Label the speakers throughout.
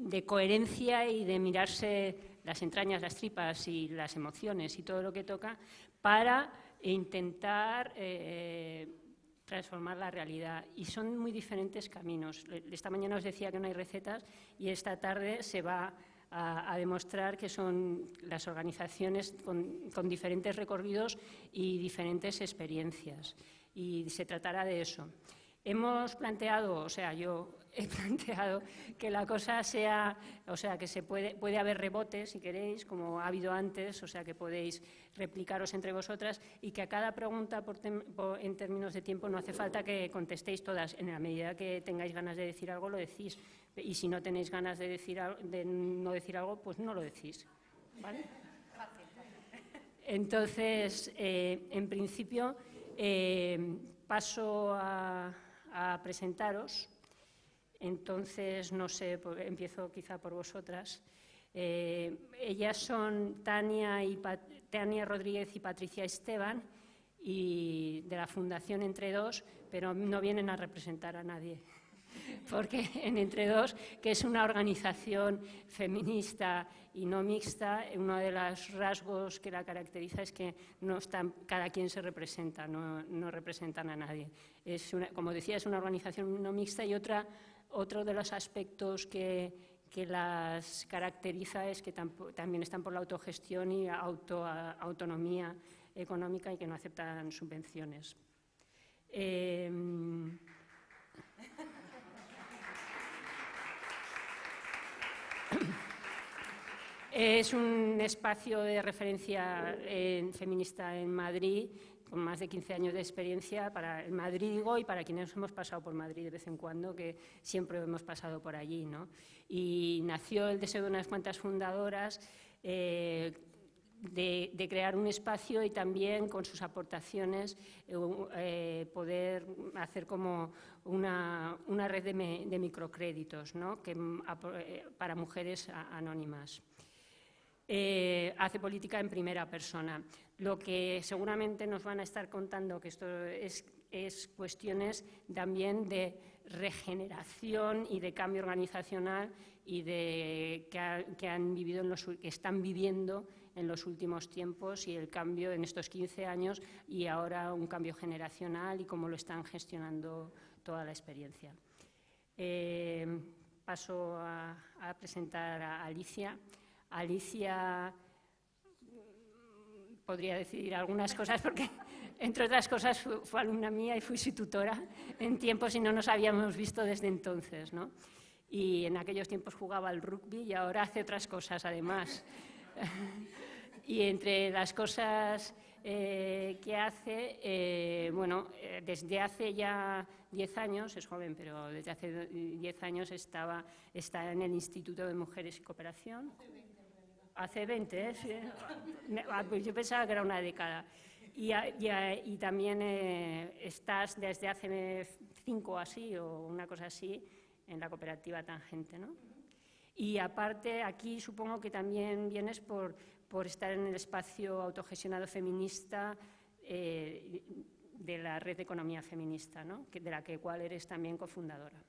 Speaker 1: de coherencia y de mirarse las entrañas, las tripas y las emociones y todo lo que toca para intentar transformar la realidad. Y son muy diferentes caminos. Esta mañana os decía que no hay recetas y esta tarde se va a demostrar que son las organizaciones con diferentes recorridos y diferentes experiencias. Y se tratará de eso. Hemos planteado, o sea, yo he planteado que la cosa sea, o sea, que puede haber rebotes, si queréis, como ha habido antes, o sea, que podéis replicaros entre vosotras y que a cada pregunta, en términos de tiempo, no hace falta que contestéis todas. En la medida que tengáis ganas de decir algo, lo decís. Y si no tenéis ganas de no decir algo, pues no lo decís. ¿Vale? Entonces, en principio, paso a presentaros. Entonces, no sé, empiezo quizá por vosotras. Ellas son Tania Rodríguez y Patricia Esteban, y de la Fundación Entre Dos, pero no vienen a representar a nadie. Porque en Entre Dos, que es una organización feminista y no mixta, uno de los rasgos que la caracteriza es que no están, cada quien se representa, no representan a nadie. Como decía, es una organización no mixta y otro de los aspectos que las caracteriza es que también están por la autogestión y autonomía económica y que no aceptan subvenciones. Es un espacio de referencia feminista en Madrid, con más de 15 años de experiencia, para el Madrid, digo, y para quienes hemos pasado por Madrid de vez en cuando, que siempre hemos pasado por allí, ¿no? Y nació el deseo de unas cuantas fundadoras de crear un espacio y también con sus aportaciones poder hacer como una red de microcréditos, ¿no? Para mujeres anónimas. Hace política en primera persona. Lo que seguramente nos van a estar contando, que esto es cuestiones también de regeneración y de cambio organizacional y que están viviendo en los últimos tiempos y el cambio en estos 15 años y ahora un cambio generacional y cómo lo están gestionando toda la experiencia. Paso a presentar a Alicia. Alicia podría decir algunas cosas porque, entre otras cosas, fue alumna mía y fui su tutora en tiempos y no nos habíamos visto desde entonces, ¿no? Y en aquellos tiempos jugaba al rugby y ahora hace otras cosas, además. Y entre las cosas que hace, desde hace ya 10 años, es joven, pero desde hace 10 años está en el Instituto de Mujeres y Cooperación. Hace 20, sí. Pues yo pensaba que era una década. Y también estás desde hace 5 así, o una cosa así, en la cooperativa Tangente, ¿no? Y aparte, aquí supongo que también vienes por estar en el espacio autogestionado feminista de la Red de Economía Feminista, ¿no? De la cual eres también cofundadora.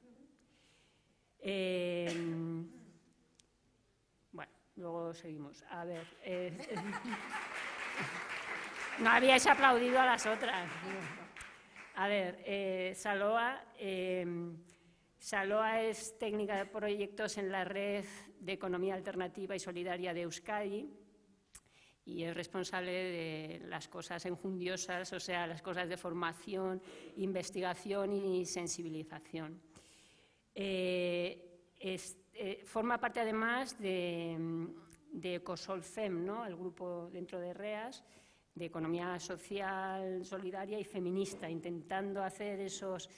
Speaker 1: Bueno, luego seguimos. A ver. No habíais aplaudido a las otras. A ver, Saloa. Saloa es técnica de proyectos en la Red de Economía Alternativa y Solidaria de Euskadi y es responsable de las cosas enjundiosas, o sea, las cosas de formación, investigación y sensibilización. Forma parte además de Ecosolfem, ¿no? El grupo dentro de REAS, de economía social, solidaria y feminista, intentando hacer esos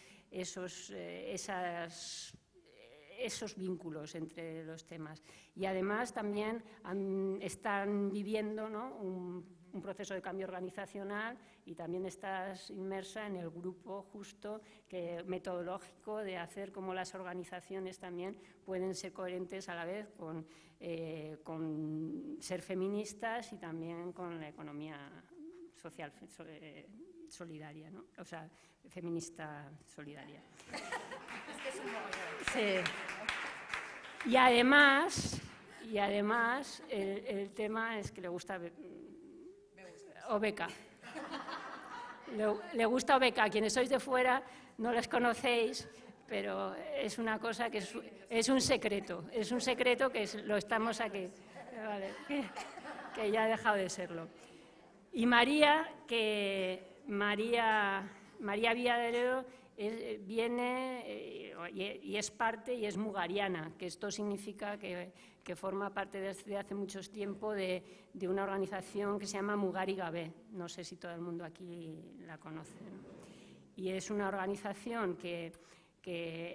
Speaker 1: vínculos entre los temas. Y además también están viviendo, ¿no? un proceso de cambio organizacional y también estás inmersa en el grupo justo metodológico de hacer cómo las organizaciones también pueden ser coherentes a la vez con ser feministas y también con la economía social solidaria, ¿no? O sea, feminista solidaria.
Speaker 2: Es que es un mogollón.
Speaker 1: Sí. Y además el tema es que le gusta Obeka. Le gusta Obeka. Quienes sois de fuera no les conocéis, pero es una cosa que es un secreto. Es un secreto que lo estamos aquí. Vale, que ya ha dejado de serlo. Y María Villaderero viene y es parte y es mugariana, que esto significa que forma parte desde hace mucho tiempo de una organización que se llama Mugari Gabé. No sé si todo el mundo aquí la conoce, ¿no? Y es una organización que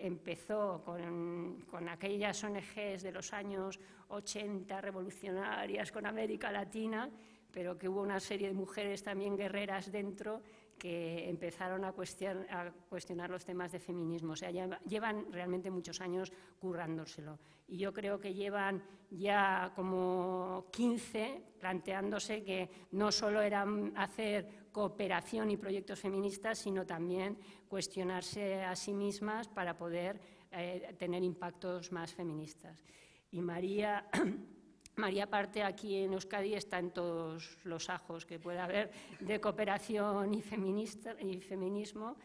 Speaker 1: empezó con aquellas ONGs de los años 80, revolucionarias con América Latina, pero que hubo una serie de mujeres también guerreras dentro que empezaron a cuestionar los temas de feminismo. O sea, llevan realmente muchos años currándoselo. Y yo creo que llevan ya como 15 planteándose que no solo era hacer cooperación y proyectos feministas, sino también cuestionarse a sí mismas para poder tener impactos más feministas. Y María parte aquí en Euskadi está en todos los ajos que pueda haber de cooperación y feminismo,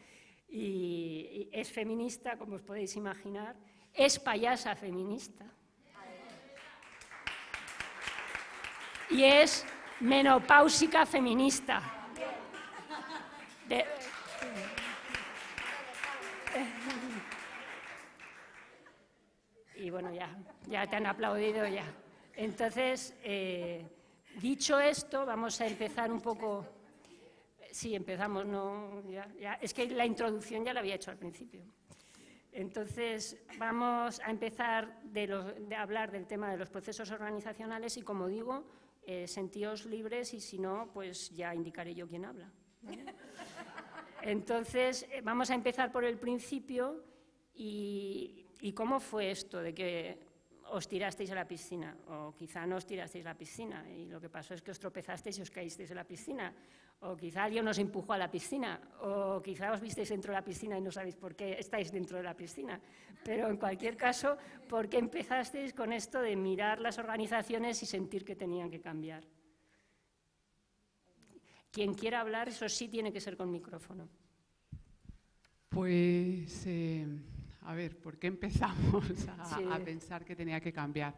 Speaker 1: y es feminista, como os podéis imaginar, es payasa feminista y es menopáusica feminista. Y bueno, ya te han aplaudido ya. Entonces, dicho esto, vamos a empezar un poco. Sí, empezamos, no, es que la introducción ya la había hecho al principio. Entonces, vamos a empezar de hablar del tema de los procesos organizacionales y, como digo, sentíos libres y si no, pues ya indicaré yo quién habla. Entonces, vamos a empezar por el principio y cómo fue esto de que os tirasteis a la piscina, o quizá no os tirasteis a la piscina y lo que pasó es que os tropezasteis y os caísteis en la piscina, o quizá alguien os empujó a la piscina, o quizá os visteis dentro de la piscina y no sabéis por qué estáis dentro de la piscina. Pero en cualquier caso, ¿por qué empezasteis con esto de mirar las organizaciones y sentir que tenían que cambiar? Quien quiera hablar, eso sí tiene que ser con micrófono.
Speaker 2: Pues, a ver, ¿por qué empezamos a pensar que tenía que cambiar?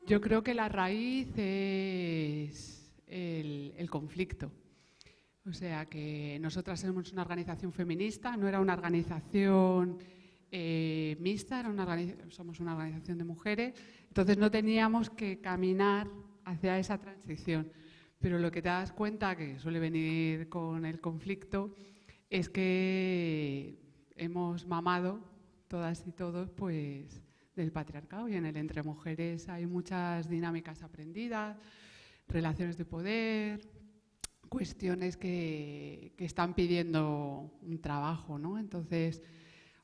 Speaker 2: Yo creo que la raíz es el conflicto. O sea, que nosotras somos una organización feminista, no era una organización mixta, somos una organización de mujeres, entonces no teníamos que caminar hacia esa transición. Pero lo que te das cuenta, que suele venir con el conflicto, es que hemos mamado todas y todos pues, del patriarcado, y en el entre mujeres hay muchas dinámicas aprendidas, relaciones de poder, cuestiones que están pidiendo un trabajo, ¿no? Entonces,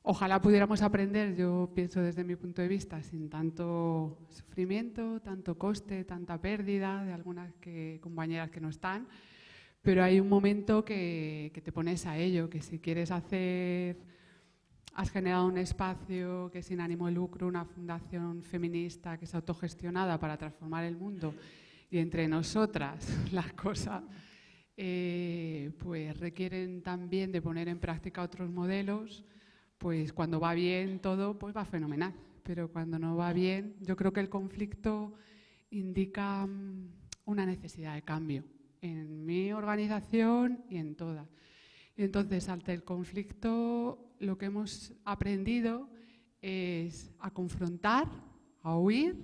Speaker 2: ojalá pudiéramos aprender, yo pienso desde mi punto de vista, sin tanto sufrimiento, tanto coste, tanta pérdida de algunas compañeras que no están, pero hay un momento que te pones a ello, que si quieres has generado un espacio que es sin ánimo de lucro, una fundación feminista que es autogestionada para transformar el mundo, y entre nosotras las cosas pues requieren también de poner en práctica otros modelos, pues cuando va bien todo, pues va fenomenal. Pero cuando no va bien, yo creo que el conflicto indica una necesidad de cambio en mi organización y en todas. Y entonces, ante el conflicto, lo que hemos aprendido es a confrontar, a huir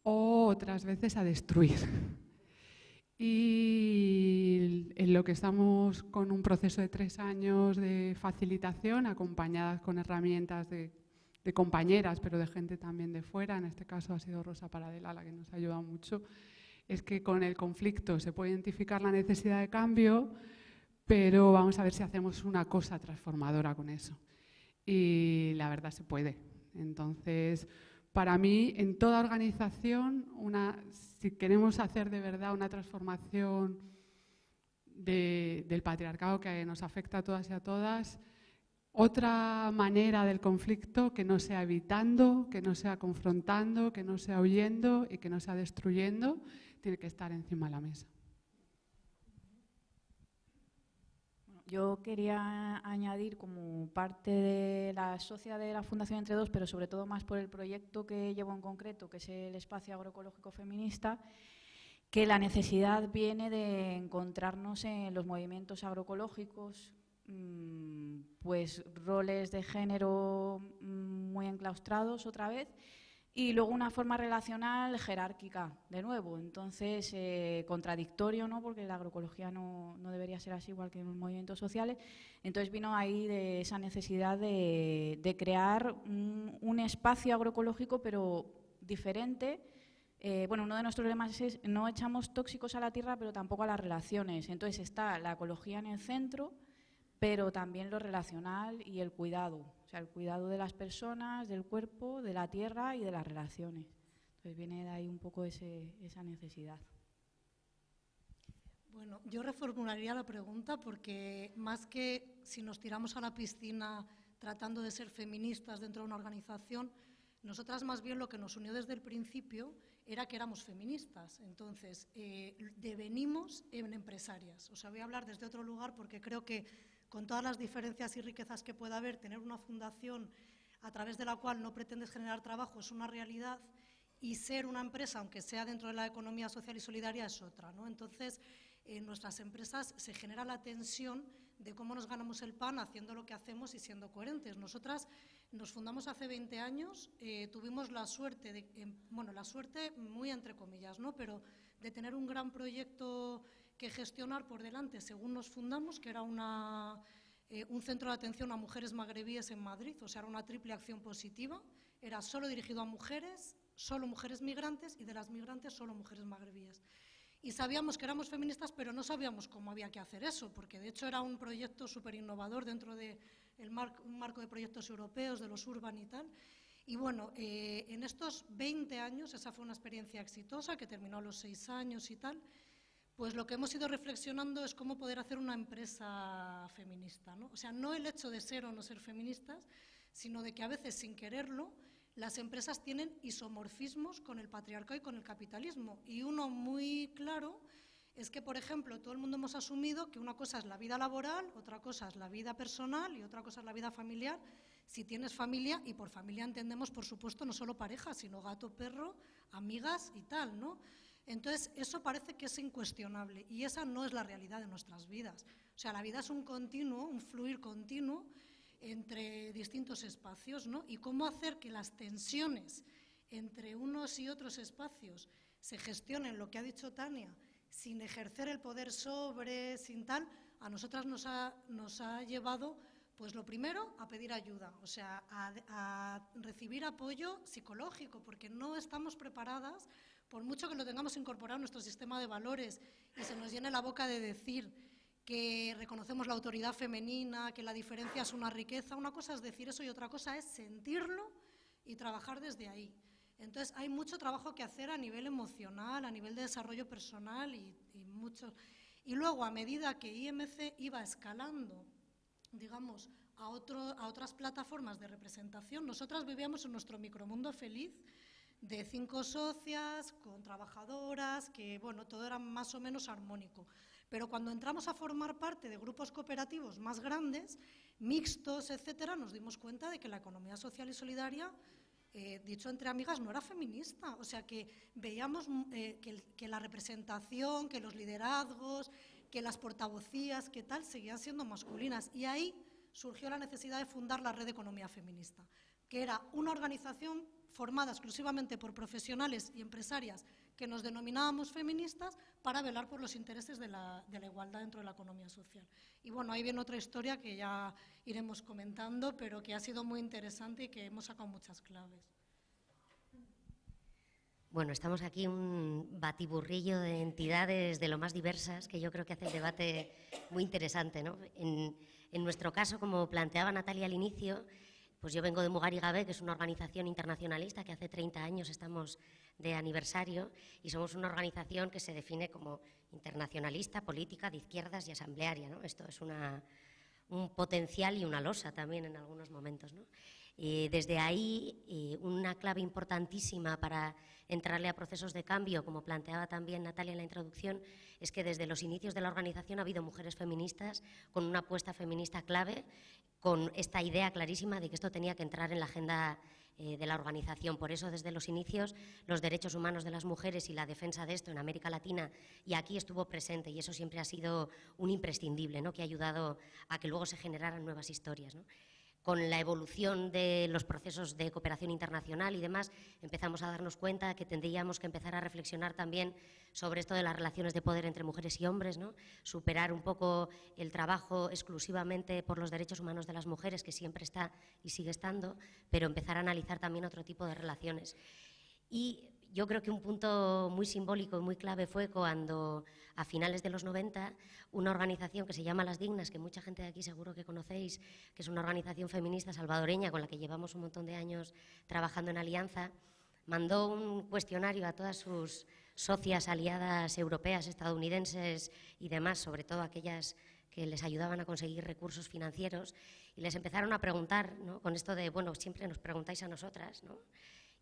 Speaker 2: o otras veces a destruir. Y en lo que estamos con un proceso de 3 años de facilitación, acompañadas con herramientas de compañeras, pero de gente también de fuera, en este caso ha sido Rosa Paradela la que nos ha ayudado mucho, es que con el conflicto se puede identificar la necesidad de cambio, pero vamos a ver si hacemos una cosa transformadora con eso. Y la verdad se puede. Entonces, para mí, en toda organización, si queremos hacer de verdad una transformación del patriarcado que nos afecta a todas y a todas, otra manera del conflicto que no sea evitando, que no sea confrontando, que no sea huyendo y que no sea destruyendo, tiene que estar encima de la mesa.
Speaker 3: Yo quería añadir, como parte de la socia de la Fundación Entre Dos, pero sobre todo más por el proyecto que llevo en concreto, que es el Espacio Agroecológico Feminista, que la necesidad viene de encontrarnos en los movimientos agroecológicos, pues roles de género muy enclaustrados otra vez, y luego una forma relacional jerárquica, de nuevo. Entonces, contradictorio, ¿no? Porque la agroecología no debería ser así, igual que en los movimientos sociales. Entonces vino ahí de esa necesidad de crear un espacio agroecológico, pero diferente. Bueno, uno de nuestros lemas es: no echamos tóxicos a la tierra, pero tampoco a las relaciones. Entonces está la ecología en el centro, pero también lo relacional y el cuidado. O sea, el cuidado de las personas, del cuerpo, de la tierra y de las relaciones. Entonces viene de ahí un poco esa necesidad.
Speaker 4: Bueno, yo reformularía la pregunta, porque más que si nos tiramos a la piscina tratando de ser feministas dentro de una organización, nosotras más bien lo que nos unió desde el principio era que éramos feministas. Entonces, devenimos en empresarias. O sea, voy a hablar desde otro lugar, porque creo que con todas las diferencias y riquezas que pueda haber, tener una fundación a través de la cual no pretendes generar trabajo es una realidad, y ser una empresa, aunque sea dentro de la economía social y solidaria, es otra, ¿no? Entonces, en nuestras empresas se genera la tensión de cómo nos ganamos el pan haciendo lo que hacemos y siendo coherentes. Nosotras nos fundamos hace 20 años, tuvimos la suerte, la suerte muy entre comillas, ¿no? Pero de tener un gran proyecto que gestionar por delante según nos fundamos, que era un centro de atención a mujeres magrebíes en Madrid. O sea, era una triple acción positiva, era solo dirigido a mujeres, solo mujeres migrantes, y de las migrantes solo mujeres magrebíes. Y sabíamos que éramos feministas, pero no sabíamos cómo había que hacer eso, porque de hecho era un proyecto súper innovador dentro de un marco de proyectos europeos, de los Urban y tal. Y bueno, en estos 20 años, esa fue una experiencia exitosa que terminó a los 6 años y tal. Pues lo que hemos ido reflexionando es cómo poder hacer una empresa feminista, ¿no? O sea, no el hecho de ser o no ser feministas, sino de que a veces, sin quererlo, las empresas tienen isomorfismos con el patriarcado y con el capitalismo. Y uno muy claro es que, por ejemplo, todo el mundo hemos asumido que una cosa es la vida laboral, otra cosa es la vida personal y otra cosa es la vida familiar. Si tienes familia, y por familia entendemos, por supuesto, no solo pareja, sino gato, perro, amigas y tal, ¿no? Entonces, eso parece que es incuestionable, y esa no es la realidad de nuestras vidas. O sea, la vida es un continuo, un fluir continuo entre distintos espacios, ¿no? Y cómo hacer que las tensiones entre unos y otros espacios se gestionen, lo que ha dicho Tania, sin ejercer el poder sobre, sin tal, a nosotras nos ha llevado, pues lo primero, a pedir ayuda, o sea, a recibir apoyo psicológico, porque no estamos preparadas, por mucho que lo tengamos incorporado en nuestro sistema de valores y se nos llene la boca de decir que reconocemos la autoridad femenina, que la diferencia es una riqueza. Una cosa es decir eso y otra cosa es sentirlo y trabajar desde ahí. Entonces, hay mucho trabajo que hacer a nivel emocional, a nivel de desarrollo personal y mucho. Y luego, a medida que IMC iba escalando, digamos, a otras plataformas de representación, nosotras vivíamos en nuestro micromundo feliz, de 5 socias, con trabajadoras, que bueno, todo era más o menos armónico. Pero cuando entramos a formar parte de grupos cooperativos más grandes, mixtos, etcétera, nos dimos cuenta de que la economía social y solidaria, dicho entre amigas, no era feminista. O sea, que veíamos que la representación, que los liderazgos, que las portavocías, que tal, seguían siendo masculinas. Y ahí surgió la necesidad de fundar la Red de Economía Feminista, que era una organización formada exclusivamente por profesionales y empresarias que nos denominábamos feministas, para velar por los intereses de la igualdad dentro de la economía social. Y bueno, ahí viene otra historia que ya iremos comentando, pero que ha sido muy interesante y que hemos sacado muchas claves.
Speaker 5: Bueno, estamos aquí un batiburrillo de entidades de lo más diversas, que yo creo que hace el debate muy interesante, ¿no? En nuestro caso, como planteaba Natalia al inicio, pues yo vengo de Mugar y Gabé, que es una organización internacionalista que hace 30 años estamos de aniversario, y somos una organización que se define como internacionalista, política, de izquierdas y asamblearia, ¿no? Esto es una potencial y una losa también en algunos momentos, ¿no? Desde ahí, una clave importantísima para entrarle a procesos de cambio, como planteaba también Natalia en la introducción, es que desde los inicios de la organización ha habido mujeres feministas con una apuesta feminista clave, con esta idea clarísima de que esto tenía que entrar en la agenda de la organización. Por eso, desde los inicios, los derechos humanos de las mujeres y la defensa de esto en América Latina y aquí estuvo presente, y eso siempre ha sido un imprescindible, ¿no?, que ha ayudado a que luego se generaran nuevas historias, ¿no? Con la evolución de los procesos de cooperación internacional y demás, empezamos a darnos cuenta que tendríamos que empezar a reflexionar también sobre esto de las relaciones de poder entre mujeres y hombres, ¿no? Superar un poco el trabajo exclusivamente por los derechos humanos de las mujeres, que siempre está y sigue estando, pero empezar a analizar también otro tipo de relaciones. Y yo creo que un punto muy simbólico y muy clave fue cuando, a finales de los 90, una organización que se llama Las Dignas, que mucha gente de aquí seguro que conocéis, que es una organización feminista salvadoreña con la que llevamos un montón de años trabajando en alianza, mandó un cuestionario a todas sus socias aliadas europeas, estadounidenses y demás, sobre todo aquellas que les ayudaban a conseguir recursos financieros, y les empezaron a preguntar, ¿no?, con esto de, bueno, siempre nos preguntáis a nosotras, ¿no?,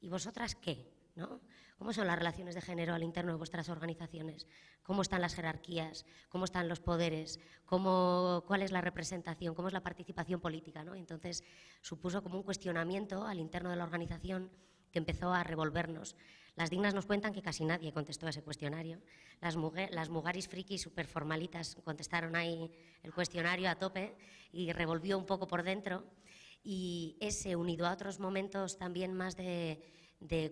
Speaker 5: ¿y vosotras qué?, ¿no? ¿Cómo son las relaciones de género al interno de vuestras organizaciones? ¿Cómo están las jerarquías? ¿Cómo están los poderes? ¿Cuál es la representación? ¿Cómo es la participación política, ¿no? Entonces, supuso como un cuestionamiento al interno de la organización que empezó a revolvernos. Las Dignas nos cuentan que casi nadie contestó a ese cuestionario. Las mugaris frikis súper formalitas contestaron ahí el cuestionario a tope y revolvió un poco por dentro. Y ese, unido a otros momentos también más de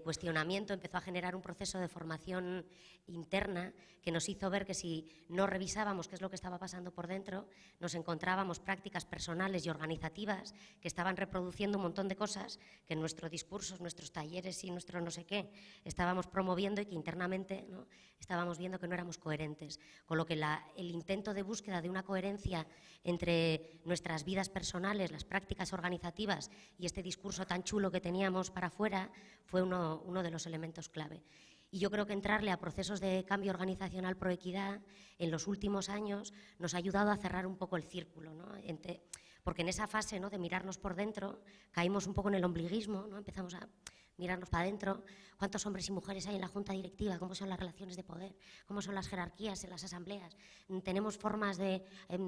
Speaker 5: cuestionamiento, empezó a generar un proceso de formación interna que nos hizo ver que si no revisábamos qué es lo que estaba pasando por dentro, nos encontrábamos prácticas personales y organizativas que estaban reproduciendo un montón de cosas que en nuestros discursos, nuestros talleres y nuestro no sé qué estábamos promoviendo, y que internamente, ¿no?, estábamos viendo que no éramos coherentes. Con lo que el intento de búsqueda de una coherencia entre nuestras vidas personales, las prácticas organizativas y este discurso tan chulo que teníamos para afuera fue uno de los elementos clave. Y yo creo que entrarle a procesos de cambio organizacional pro equidad en los últimos años nos ha ayudado a cerrar un poco el círculo, ¿no?, porque en esa fase, ¿no?, de mirarnos por dentro caímos un poco en el ombliguismo, ¿no?, empezamos a mirarnos para adentro, cuántos hombres y mujeres hay en la junta directiva, cómo son las relaciones de poder, cómo son las jerarquías en las asambleas, tenemos formas de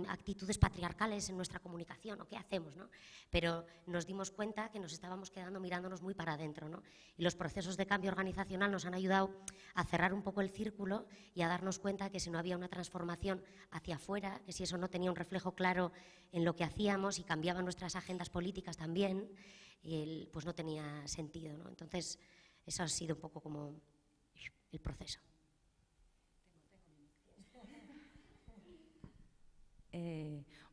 Speaker 5: actitudes patriarcales en nuestra comunicación, o qué hacemos, ¿no? Pero nos dimos cuenta que nos estábamos quedando mirándonos muy para adentro, ¿no? Y los procesos de cambio organizacional nos han ayudado a cerrar un poco el círculo y a darnos cuenta que si no había una transformación hacia afuera, que si eso no tenía un reflejo claro en lo que hacíamos y cambiaban nuestras agendas políticas también, pues no tenía sentido, ¿no? Entonces, eso ha sido un poco como el proceso.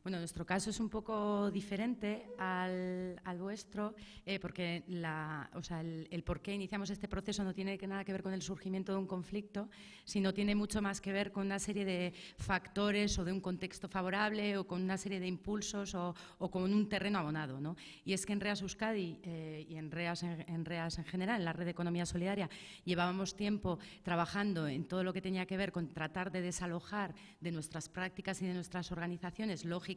Speaker 6: Bueno, nuestro caso es un poco diferente al vuestro, porque el por qué iniciamos este proceso no tiene nada que ver con el surgimiento de un conflicto, sino tiene mucho más que ver con una serie de factores o de un contexto favorable o con una serie de impulsos o con un terreno abonado, ¿no? Y es que en REAS Euskadi y en REAS en general, en la Red de Economía Solidaria, llevábamos tiempo trabajando en todo lo que tenía que ver con tratar de desalojar de nuestras prácticas y de nuestras organizaciones lógicas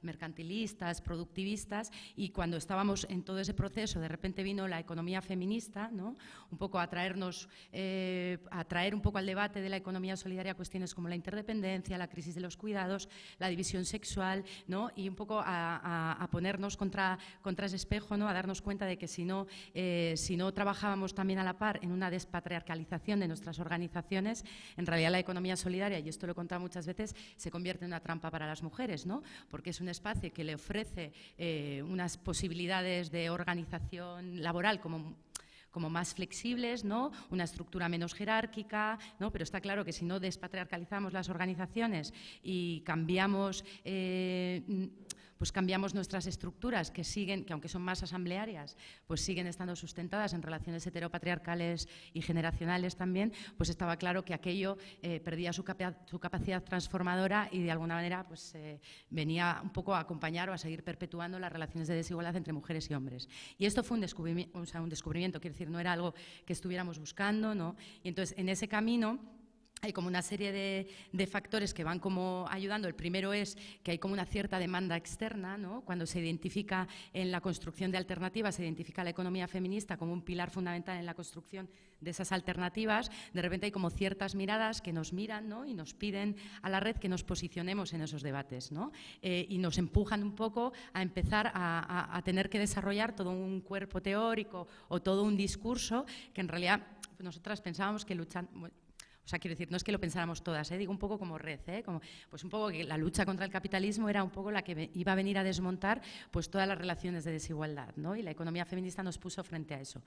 Speaker 6: mercantilistas, productivistas, y cuando estábamos en todo ese proceso, de repente vino la economía feminista, ¿no?, un poco a traer un poco al debate de la economía solidaria cuestiones como la interdependencia, la crisis de los cuidados, la división sexual, ¿no?, y un poco a ponernos contra ese espejo, ¿no?, a darnos cuenta de que si no trabajábamos también a la par en una despatriarcalización de nuestras organizaciones, en realidad la economía solidaria, y esto lo he contado muchas veces, se convierte en una trampa para las mujeres, ¿no?, porque es un espacio que le ofrece unas posibilidades de organización laboral como más flexibles, ¿no?, una estructura menos jerárquica, ¿no?, pero está claro que si no despatriarcalizamos las organizaciones y cambiamos nuestras estructuras que aunque son más asamblearias, pues siguen estando sustentadas en relaciones heteropatriarcales y generacionales también, pues estaba claro que aquello perdía su capacidad transformadora y de alguna manera pues venía un poco a acompañar o a seguir perpetuando las relaciones de desigualdad entre mujeres y hombres. Y esto fue un descubrimiento, quiero decir, no era algo que estuviéramos buscando, ¿no? Y entonces en ese camino hay como una serie de factores que van como ayudando. El primero es que hay como una cierta demanda externa, ¿no? Cuando se identifica en la construcción de alternativas, se identifica la economía feminista como un pilar fundamental en la construcción de esas alternativas, de repente hay como ciertas miradas que nos miran, ¿no? Y nos piden a la red que nos posicionemos en esos debates, ¿no? Y nos empujan un poco a empezar a tener que desarrollar todo un cuerpo teórico o todo un discurso que en realidad nosotras pensábamos que luchan... O sea, quiero decir, no es que lo pensáramos todas, digo un poco como red, como, pues un poco que la lucha contra el capitalismo era un poco la que iba a venir a desmontar pues todas las relaciones de desigualdad, ¿no? Y la economía feminista nos puso frente a eso.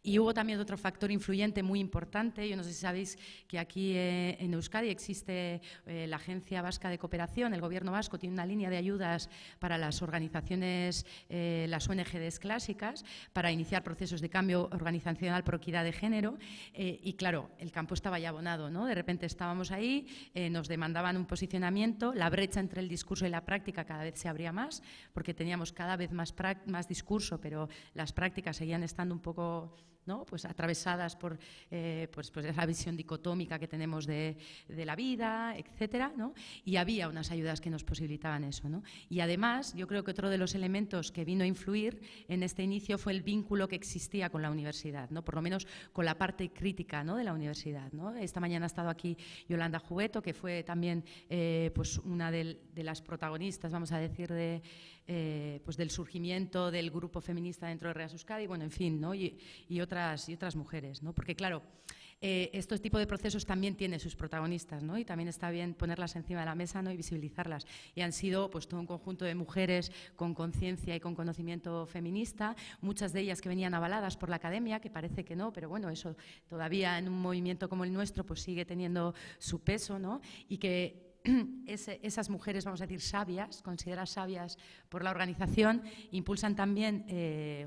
Speaker 6: Y hubo también otro factor influyente muy importante. Yo no sé si sabéis que aquí en Euskadi existe la Agencia Vasca de Cooperación. El gobierno vasco tiene una línea de ayudas para las organizaciones, las ONGs clásicas, para iniciar procesos de cambio organizacional por equidad de género. Y claro, el campo estaba ya abonado, ¿no? De repente estábamos ahí, nos demandaban un posicionamiento, la brecha entre el discurso y la práctica cada vez se abría más, porque teníamos cada vez más discurso, pero las prácticas seguían estando un poco, ¿no? Pues atravesadas por pues esa visión dicotómica que tenemos de la vida, etcétera, ¿no? Y había unas ayudas que nos posibilitaban eso, ¿no? Y además, yo creo que otro de los elementos que vino a influir en este inicio fue el vínculo que existía con la universidad, ¿no? Por lo menos con la parte crítica, ¿no? De la universidad, ¿no? Esta mañana ha estado aquí Yolanda Jugueto, que fue también pues una de las protagonistas, vamos a decir, pues del surgimiento del grupo feminista dentro de Reas Euskadi, bueno, en fin, ¿no? y otras mujeres, ¿no? Porque claro, estos tipos de procesos también tienen sus protagonistas, ¿no? Y también está bien ponerlas encima de la mesa, ¿no? Y visibilizarlas. Y han sido pues todo un conjunto de mujeres con conciencia y con conocimiento feminista, muchas de ellas que venían avaladas por la academia, que parece que no, pero bueno, eso todavía en un movimiento como el nuestro pues sigue teniendo su peso, ¿no? Y que esas mujeres, vamos a decir, sabias, consideradas sabias por la organización, impulsan también,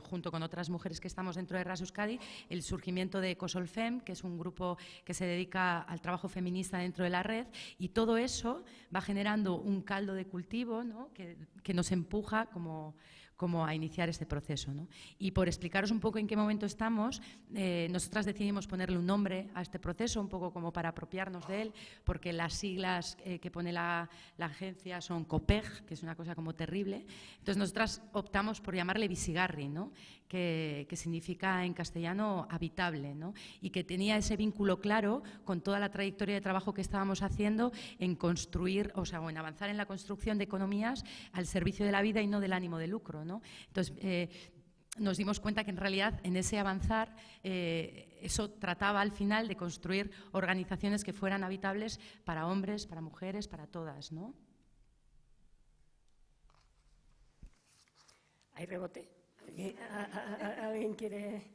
Speaker 6: junto con otras mujeres que estamos dentro de Reas Euskadi, el surgimiento de Cosolfem, que es un grupo que se dedica al trabajo feminista dentro de la red, y todo eso va generando un caldo de cultivo, ¿no? que nos empuja como a iniciar este proceso, ¿no? Y por explicaros un poco en qué momento estamos, nosotras decidimos ponerle un nombre a este proceso, un poco como para apropiarnos de él, porque las siglas que pone la agencia son COPEG, que es una cosa como terrible. Entonces nosotras optamos por llamarle Bizigarri, ¿no? Que significa en castellano habitable, ¿no? Y que tenía ese vínculo claro con toda la trayectoria de trabajo que estábamos haciendo en construir, o sea, o en avanzar en la construcción de economías al servicio de la vida y no del ánimo de lucro, ¿no? Entonces, nos dimos cuenta que en realidad en ese avanzar eso trataba al final de construir organizaciones que fueran habitables para hombres, para mujeres, para todas, ¿no?
Speaker 1: ¿Hay rebote? ¿Alguien quiere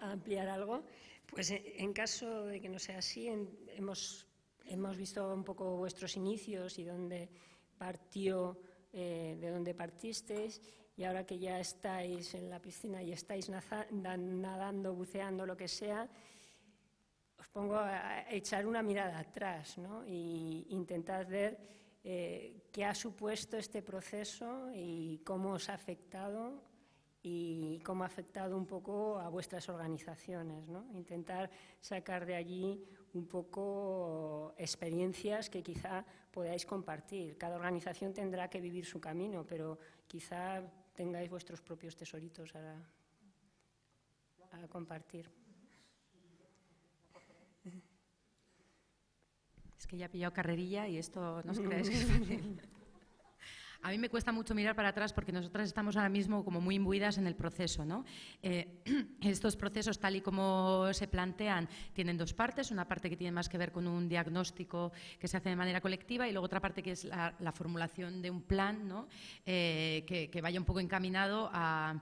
Speaker 1: ampliar algo? Pues en caso de que no sea así, hemos visto un poco vuestros inicios y dónde partió, de dónde partisteis, y ahora que ya estáis en la piscina y estáis nadando, buceando, lo que sea, os pongo a echar una mirada atrás, ¿no? Y intentad ver qué ha supuesto este proceso y cómo os ha afectado y cómo ha afectado un poco a vuestras organizaciones, ¿no? Intentar sacar de allí un poco experiencias que quizá podáis compartir. Cada organización tendrá que vivir su camino, pero quizá tengáis vuestros propios tesoritos a compartir.
Speaker 6: Es que ya he pillado carrerilla y esto no os creáis que es fácil. A mí me cuesta mucho mirar para atrás porque nosotras estamos ahora mismo como muy imbuidas en el proceso, ¿no? Estos procesos, tal y como se plantean, tienen dos partes. Una parte que tiene más que ver con un diagnóstico que se hace de manera colectiva y luego otra parte que es la formulación de un plan, ¿no? Que vaya un poco encaminado a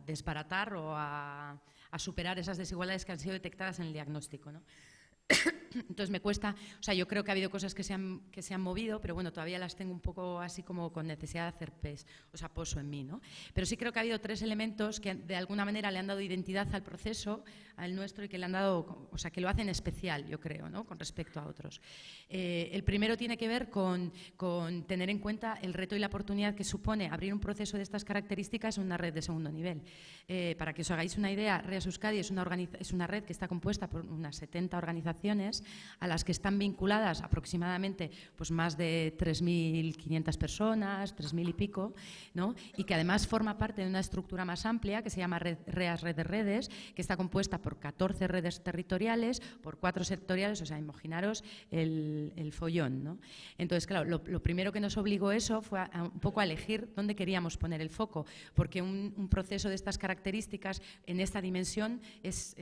Speaker 6: desbaratar o a superar esas desigualdades que han sido detectadas en el diagnóstico, ¿no? Entonces me cuesta, o sea, yo creo que ha habido cosas que se han movido, pero bueno, todavía las tengo un poco así como con necesidad de hacer pozo en mí, ¿no? Pero sí creo que ha habido 3 elementos que de alguna manera le han dado identidad al proceso, al nuestro, y que le han dado, o sea, que lo hacen especial, yo creo, ¿no? Con respecto a otros. El primero tiene que ver con tener en cuenta el reto y la oportunidad que supone abrir un proceso de estas características en una red de segundo nivel. Para que os hagáis una idea, REAS Euskadi es una red que está compuesta por unas 70 organizaciones a las que están vinculadas aproximadamente pues, más de 3.500 personas, 3.000 y pico, ¿no? Y que además forma parte de una estructura más amplia que se llama REAS Red de Redes, que está compuesta por 14 redes territoriales, por 4 sectoriales, o sea, imaginaros el follón, ¿no? Entonces, claro, lo primero que nos obligó eso fue un poco a elegir dónde queríamos poner el foco, porque un proceso de estas características en esta dimensión es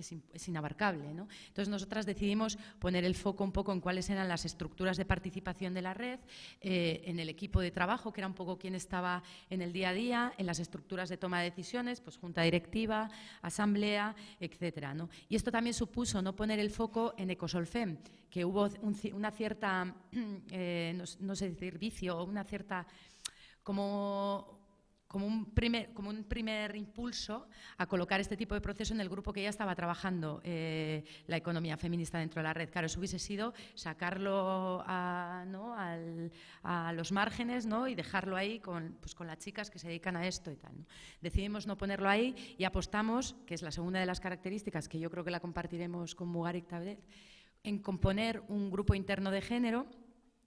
Speaker 6: inabarcable, ¿no? Entonces, nosotras decidimos poner el foco un poco en cuáles eran las estructuras de participación de la red, en el equipo de trabajo, que era un poco quien estaba en el día a día, en las estructuras de toma de decisiones, pues junta directiva, asamblea, etcétera, ¿no? Y esto también supuso no poner el foco en Ecosolfem, que hubo una cierta, no sé decir vicio, o una cierta como un primer impulso a colocar este tipo de proceso en el grupo que ya estaba trabajando la economía feminista dentro de la red. Claro, eso hubiese sido sacarlo a los márgenes, ¿no? Y dejarlo ahí con las chicas que se dedican a esto y tal, ¿no? Decidimos no ponerlo ahí y apostamos, que es la segunda de las características, que yo creo que la compartiremos con Mugarik Tablet, en componer un grupo interno de género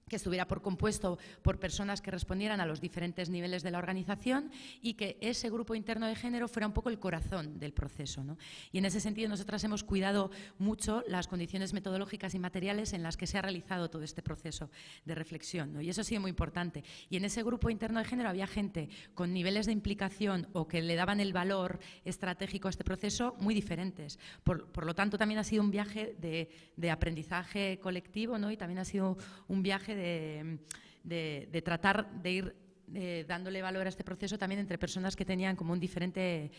Speaker 6: que estuviera compuesto por personas que respondieran a los diferentes niveles de la organización y que ese grupo interno de género fuera un poco el corazón del proceso, ¿no? Y en ese sentido nosotras hemos cuidado mucho las condiciones metodológicas y materiales en las que se ha realizado todo este proceso de reflexión, ¿no? Y eso ha sido muy importante. Y en ese grupo interno de género había gente con niveles de implicación o que le daban el valor estratégico a este proceso muy diferentes. Por lo tanto, también ha sido un viaje de aprendizaje colectivo, ¿no? Y también ha sido un viaje de tratar de ir dándole valor a este proceso también entre personas que tenían como un diferente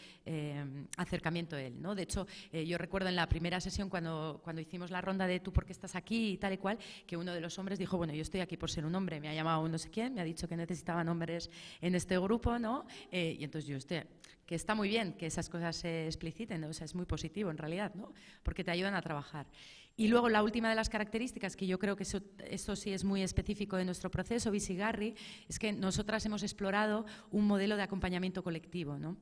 Speaker 6: acercamiento a él, ¿no? De hecho, yo recuerdo en la primera sesión cuando hicimos la ronda de tú por qué estás aquí y tal y cual, que uno de los hombres dijo, bueno, yo estoy aquí por ser un hombre, me ha llamado un no sé quién, me ha dicho que necesitaban hombres en este grupo, ¿no? Y entonces yo que está muy bien que esas cosas se expliciten, ¿no? O sea, es muy positivo en realidad, ¿no? Porque te ayudan a trabajar. Y luego la última de las características, que yo creo que eso sí es muy específico de nuestro proceso, Bizigarri, es que nosotras hemos explorado un modelo de acompañamiento colectivo, ¿no?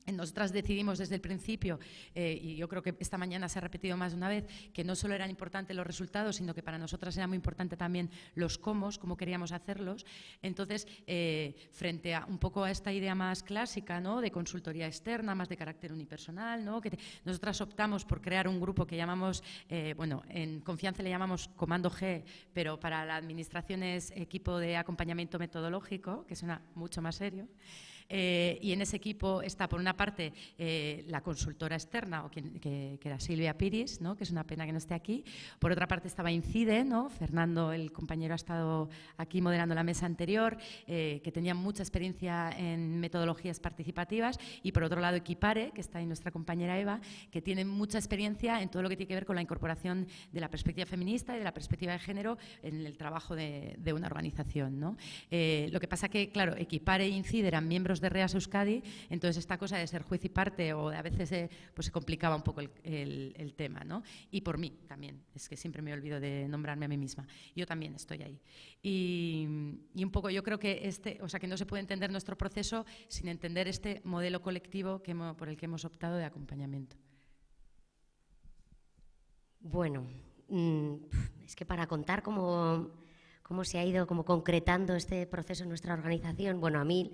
Speaker 6: Nosotras decidimos desde el principio, y yo creo que esta mañana se ha repetido más de una vez, que no solo eran importantes los resultados, sino que para nosotras era muy importante también los cómo queríamos hacerlos. Entonces, frente a un poco a esta idea más clásica, ¿no? De consultoría externa, más de carácter unipersonal, ¿no? Nosotras optamos por crear un grupo que llamamos, bueno, en confianza le llamamos Comando G, pero para la administración es equipo de acompañamiento metodológico, que suena mucho más serio. Y en ese equipo está, por una parte, la consultora externa, que era Silvia Piris, ¿no? Que es una pena que no esté aquí. Por otra parte estaba Incide, ¿no? Fernando, el compañero, ha estado aquí moderando la mesa anterior, que tenía mucha experiencia en metodologías participativas. Y por otro lado, Equipare, que está ahí nuestra compañera Eva, que tiene mucha experiencia en todo lo que tiene que ver con la incorporación de la perspectiva feminista y de la perspectiva de género en el trabajo de una organización, ¿no? Lo que pasa que, claro, Equipare e Incide eran miembros de REAS Euskadi, entonces esta cosa de ser juez y parte o a veces pues se complicaba un poco el tema, ¿no? Y por mí también, es que siempre me olvido de nombrarme a mí misma. Yo también estoy ahí. Y un poco yo creo que que no se puede entender nuestro proceso sin entender este modelo colectivo por el que hemos optado de acompañamiento.
Speaker 5: Bueno, es que para contar cómo se ha ido como concretando este proceso en nuestra organización, bueno, a mí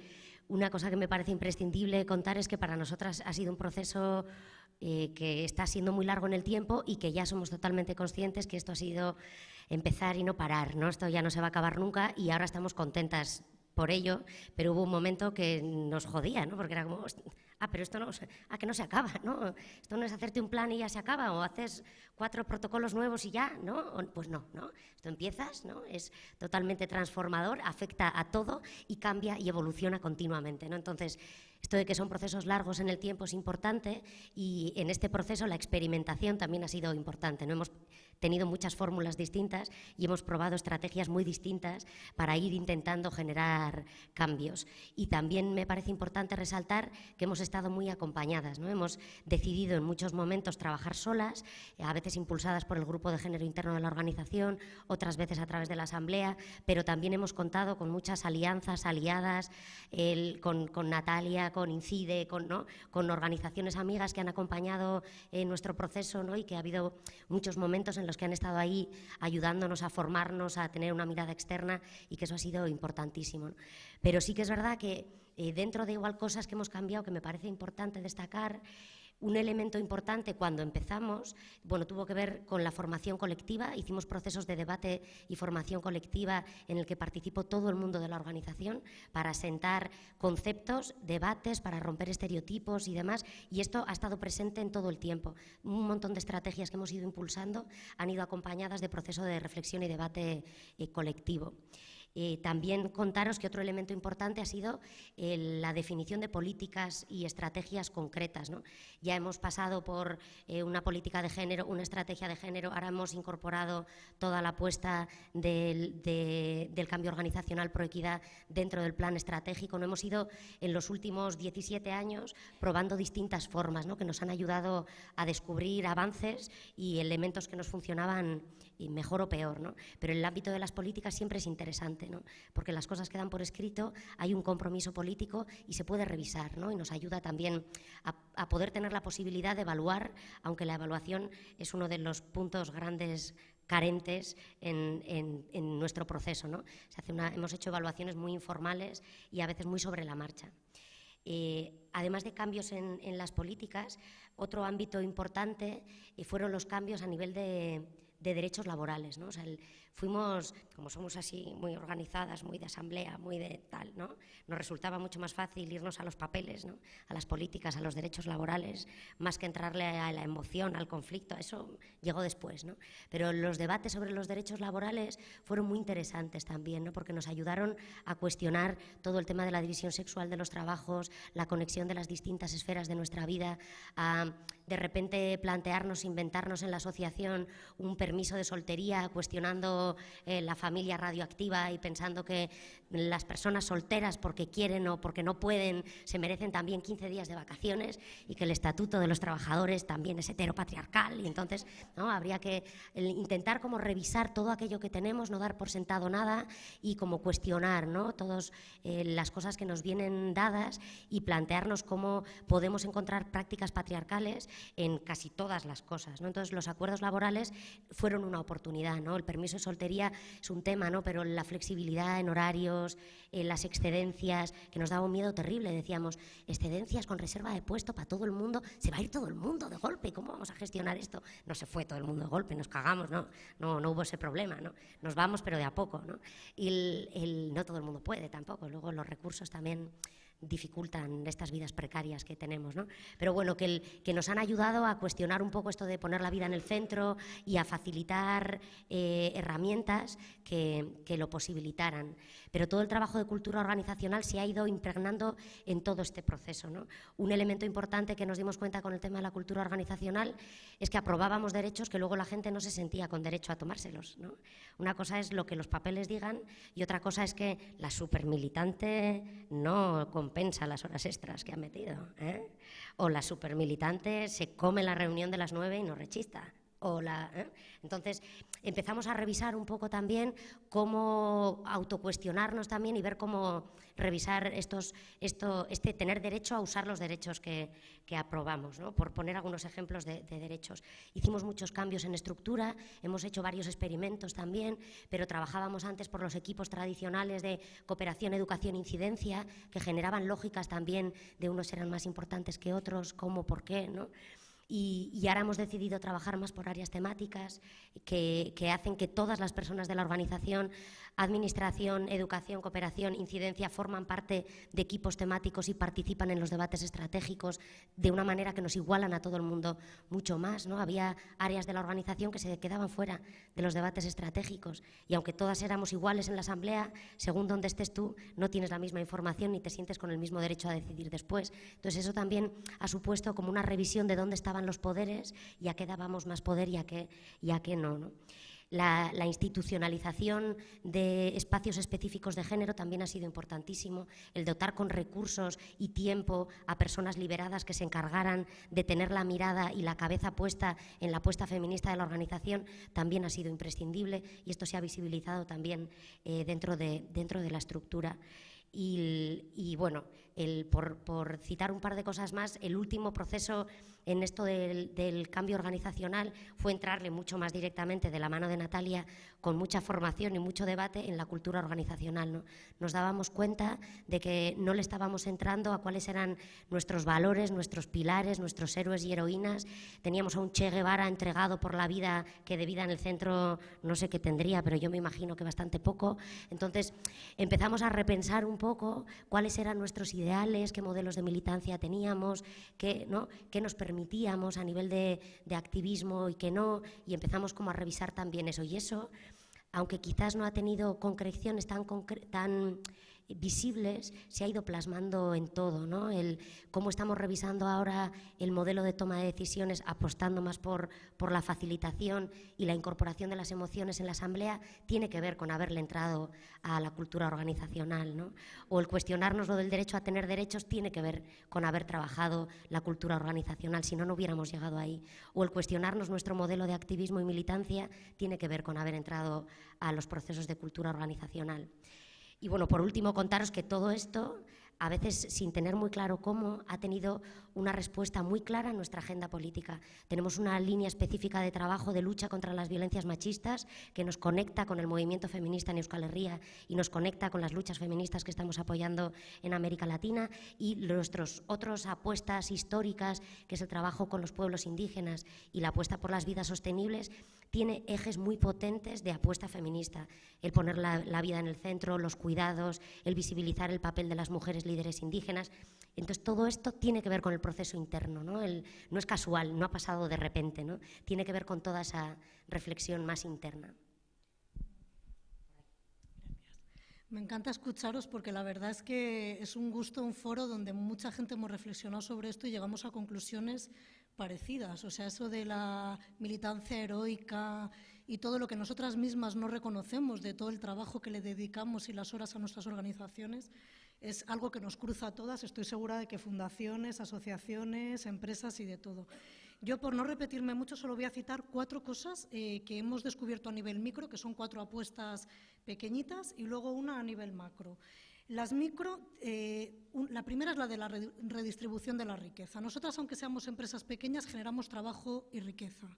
Speaker 5: una cosa que me parece imprescindible contar es que para nosotras ha sido un proceso que está siendo muy largo en el tiempo y que ya somos totalmente conscientes que esto ha sido empezar y no parar, ¿no? Esto ya no se va a acabar nunca y ahora estamos contentas por ello, pero hubo un momento que nos jodía, ¿no? Porque era como, pero esto que no se acaba, ¿no? Esto no es hacerte un plan y ya se acaba, o haces 4 protocolos nuevos y ya, ¿no? Pues no. Esto empiezas, ¿no? Es totalmente transformador, afecta a todo y cambia y evoluciona continuamente, ¿no? Entonces, Esto de que son procesos largos en el tiempo es importante, y en este proceso la experimentación también ha sido importante, ¿no? Hemos tenido muchas fórmulas distintas y hemos probado estrategias muy distintas para ir intentando generar cambios. Y también me parece importante resaltar que hemos estado muy acompañadas, ¿no? Hemos decidido en muchos momentos trabajar solas, a veces impulsadas por el grupo de género interno de la organización, otras veces a través de la asamblea, pero también hemos contado con muchas alianzas, aliadas, con Natalia, con Incide, con organizaciones amigas que han acompañado nuestro proceso, ¿no? Y que ha habido muchos momentos en los que han estado ahí ayudándonos a formarnos, a tener una mirada externa, y que eso ha sido importantísimo, ¿no? Pero sí que es verdad que dentro de igual cosas que hemos cambiado, que me parece importante destacar, un elemento importante cuando empezamos, bueno, tuvo que ver con la formación colectiva. Hicimos procesos de debate y formación colectiva en el que participó todo el mundo de la organización para sentar conceptos, debates, para romper estereotipos y demás, y esto ha estado presente en todo el tiempo. Un montón de estrategias que hemos ido impulsando han ido acompañadas de proceso de reflexión y debate colectivo. También contaros que otro elemento importante ha sido la definición de políticas y estrategias concretas, ¿no? Ya hemos pasado por una política de género, una estrategia de género, ahora hemos incorporado toda la apuesta del cambio organizacional pro equidad dentro del plan estratégico, ¿no? Hemos ido en los últimos 17 años probando distintas formas, ¿no? Que nos han ayudado a descubrir avances y elementos que nos funcionaban mejor o peor, ¿no? Pero en el ámbito de las políticas siempre es interesante, ¿no? Porque las cosas quedan por escrito, hay un compromiso político y se puede revisar, ¿no? Y nos ayuda también a poder tener la posibilidad de evaluar, aunque la evaluación es uno de los puntos grandes carentes en nuestro proceso, ¿no? Hemos hecho evaluaciones muy informales y a veces muy sobre la marcha. Además de cambios en las políticas, otro ámbito importante fueron los cambios a nivel de derechos laborales, ¿no? O sea, fuimos, como somos así muy organizadas, muy de asamblea, muy de tal, ¿no? Nos resultaba mucho más fácil irnos a los papeles, ¿no? A las políticas, a los derechos laborales, más que entrarle a la emoción, al conflicto. Eso llegó después, ¿no? Pero los debates sobre los derechos laborales fueron muy interesantes también, ¿no? Porque nos ayudaron a cuestionar todo el tema de la división sexual de los trabajos, la conexión de las distintas esferas de nuestra vida, a de repente plantearnos, inventarnos en la asociación un permiso de soltería, cuestionando la familia radioactiva y pensando que las personas solteras, porque quieren o porque no pueden, se merecen también 15 días de vacaciones, y que el estatuto de los trabajadores también es heteropatriarcal, y entonces, ¿no? Habría que intentar como revisar todo aquello que tenemos, no dar por sentado nada, y como cuestionar, ¿no? Todas las cosas que nos vienen dadas, y plantearnos cómo podemos encontrar prácticas patriarcales en casi todas las cosas, ¿no? Entonces los acuerdos laborales fueron una oportunidad, ¿no? El permiso de soltería es un tema, ¿no? Pero la flexibilidad en horarios, las excedencias, que nos daba un miedo terrible. Decíamos, excedencias con reserva de puesto para todo el mundo, se va a ir todo el mundo de golpe, ¿cómo vamos a gestionar esto? No se fue todo el mundo de golpe, nos cagamos, ¿no? No hubo ese problema, ¿no? Nos vamos, pero de a poco, ¿no? Y no todo el mundo puede tampoco, luego los recursos también dificultan estas vidas precarias que tenemos, ¿no? Pero bueno, que nos han ayudado a cuestionar un poco esto de poner la vida en el centro y a facilitar herramientas que lo posibilitaran. Pero todo el trabajo de cultura organizacional se ha ido impregnando en todo este proceso, ¿no? Un elemento importante que nos dimos cuenta con el tema de la cultura organizacional es que aprobábamos derechos que luego la gente no se sentía con derecho a tomárselos, ¿no? Una cosa es lo que los papeles digan y otra cosa es que la supermilitante no compensa las horas extras que ha metido, ¿eh? O la supermilitante se come la reunión de las 9 y nos rechista. Entonces empezamos a revisar un poco también cómo autocuestionarnos también y ver cómo revisar tener derecho a usar los derechos que aprobamos, ¿no? Por poner algunos ejemplos de derechos. Hicimos muchos cambios en estructura, hemos hecho varios experimentos también, pero trabajábamos antes por los equipos tradicionales de cooperación, educación, incidencia, que generaban lógicas también de unos eran más importantes que otros, cómo, por qué, ¿no? y ahora hemos decidido trabajar más por áreas temáticas que hacen que todas las personas de la organización, administración, educación, cooperación, incidencia, forman parte de equipos temáticos y participan en los debates estratégicos de una manera que nos igualan a todo el mundo mucho más, ¿no? Había áreas de la organización que se quedaban fuera de los debates estratégicos y aunque todas éramos iguales en la asamblea, según donde estés tú, no tienes la misma información ni te sientes con el mismo derecho a decidir después. Entonces eso también ha supuesto como una revisión de dónde estaban los poderes y a qué dábamos más poder y a qué no, ¿no? La institucionalización de espacios específicos de género también ha sido importantísimo. El dotar con recursos y tiempo a personas liberadas que se encargaran de tener la mirada y la cabeza puesta en la apuesta feminista de la organización también ha sido imprescindible y esto se ha visibilizado también dentro de la estructura. Y bueno, por citar un par de cosas más, el último proceso en esto del cambio organizacional fue entrarle mucho más directamente de la mano de Natalia, con mucha formación y mucho debate en la cultura organizacional, ¿no? Nos dábamos cuenta de que no le estábamos entrando a cuáles eran nuestros valores, nuestros pilares, nuestros héroes y heroínas. Teníamos a un Che Guevara entregado por la vida, que de vida en el centro no sé qué tendría, pero yo me imagino que bastante poco. Entonces empezamos a repensar un poco cuáles eran nuestros ideales, qué modelos de militancia teníamos, qué nos permitíamos a nivel de activismo y qué no, y empezamos como a revisar también eso. Y eso, aunque quizás no ha tenido concreciones tan visibles, se ha ido plasmando en todo, ¿no? Cómo estamos revisando ahora el modelo de toma de decisiones, apostando más por la facilitación y la incorporación de las emociones en la asamblea, tiene que ver con haberle entrado a la cultura organizacional, ¿no? O el cuestionarnos lo del derecho a tener derechos tiene que ver con haber trabajado la cultura organizacional, si no, no hubiéramos llegado ahí. O el cuestionarnos nuestro modelo de activismo y militancia tiene que ver con haber entrado a los procesos de cultura organizacional. Y bueno, por último, contaros que todo esto, a veces sin tener muy claro cómo, ha tenido una respuesta muy clara en nuestra agenda política. Tenemos una línea específica de trabajo de lucha contra las violencias machistas que nos conecta con el movimiento feminista en Euskal Herria y nos conecta con las luchas feministas que estamos apoyando en América Latina, y nuestras otras apuestas históricas, que es el trabajo con los pueblos indígenas y la apuesta por las vidas sostenibles, tiene ejes muy potentes de apuesta feminista. El poner la vida en el centro, los cuidados, el visibilizar el papel de las mujeres líderes indígenas. Entonces todo esto tiene que ver con el proceso interno, ¿no? No es casual, no ha pasado de repente, ¿no? Tiene que ver con toda esa reflexión más interna.
Speaker 4: Me encanta escucharos porque la verdad es que es un gusto, un foro donde mucha gente hemos reflexionado sobre esto y llegamos a conclusiones parecidas. O sea, eso de la militancia heroica y todo lo que nosotras mismas no reconocemos de todo el trabajo que le dedicamos y las horas a nuestras organizaciones es algo que nos cruza a todas. Estoy segura de que fundaciones, asociaciones, empresas y de todo. Yo, por no repetirme mucho, solo voy a citar 4 cosas que hemos descubierto a nivel micro, que son 4 apuestas pequeñitas, y luego una a nivel macro. Las micro, la primera es la de la redistribución de la riqueza. Nosotras, aunque seamos empresas pequeñas, generamos trabajo y riqueza.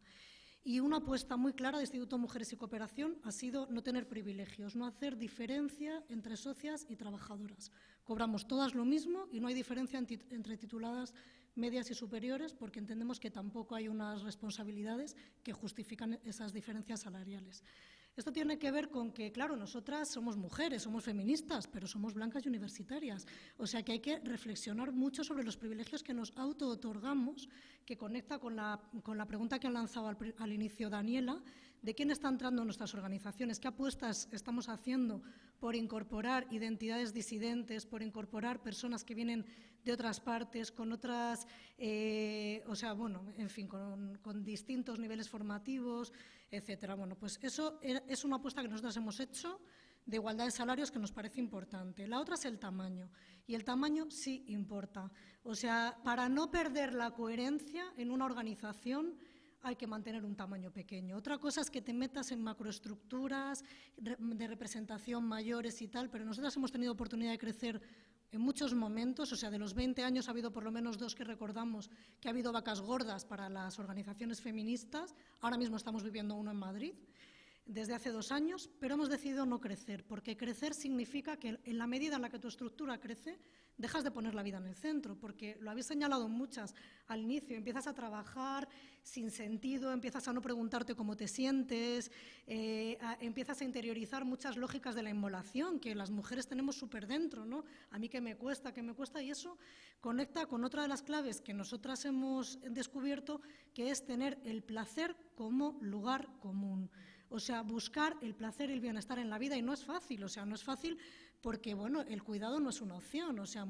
Speaker 4: Y una apuesta muy clara de Instituto Mujeres y Cooperación ha sido no tener privilegios, no hacer diferencia entre socias y trabajadoras. Cobramos todas lo mismo y no hay diferencia entre tituladas medias y superiores, porque entendemos que tampoco hay unas responsabilidades que justifican esas diferencias salariales. Esto tiene que ver con que, claro, nosotras somos mujeres, somos feministas, pero somos blancas y universitarias. O sea que hay que reflexionar mucho sobre los privilegios que nos auto-otorgamos, que conecta con la pregunta que ha lanzado al inicio Daniela, de quién está entrando en nuestras organizaciones, qué apuestas estamos haciendo por incorporar identidades disidentes, por incorporar personas que vienen de otras partes, con otras, o sea, bueno, en fin, con distintos niveles formativos, etcétera. Bueno, pues eso es una apuesta que nosotros hemos hecho de igualdad de salarios que nos parece importante. La otra es el tamaño, y el tamaño sí importa. O sea, para no perder la coherencia en una organización hay que mantener un tamaño pequeño. Otra cosa es que te metas en macroestructuras de representación mayores y tal, pero nosotras hemos tenido oportunidad de crecer en muchos momentos. O sea, de los 20 años ha habido por lo menos 2 que recordamos que ha habido vacas gordas para las organizaciones feministas. Ahora mismo estamos viviendo uno en Madrid. desde hace 2 años, pero hemos decidido no crecer, porque crecer significa que en la medida en la que tu estructura crece, dejas de poner la vida en el centro, porque lo habéis señalado muchas al inicio, empiezas a trabajar sin sentido, empiezas a no preguntarte cómo te sientes, empiezas a interiorizar muchas lógicas de la inmolación que las mujeres tenemos súper dentro, ¿no? A mí que me cuesta, y eso conecta con otra de las claves que nosotras hemos descubierto, que es tener el placer como lugar común. O sea, buscar el placer y el bienestar en la vida, y no es fácil, o sea, no es fácil porque, bueno, el cuidado no es una opción, o sea,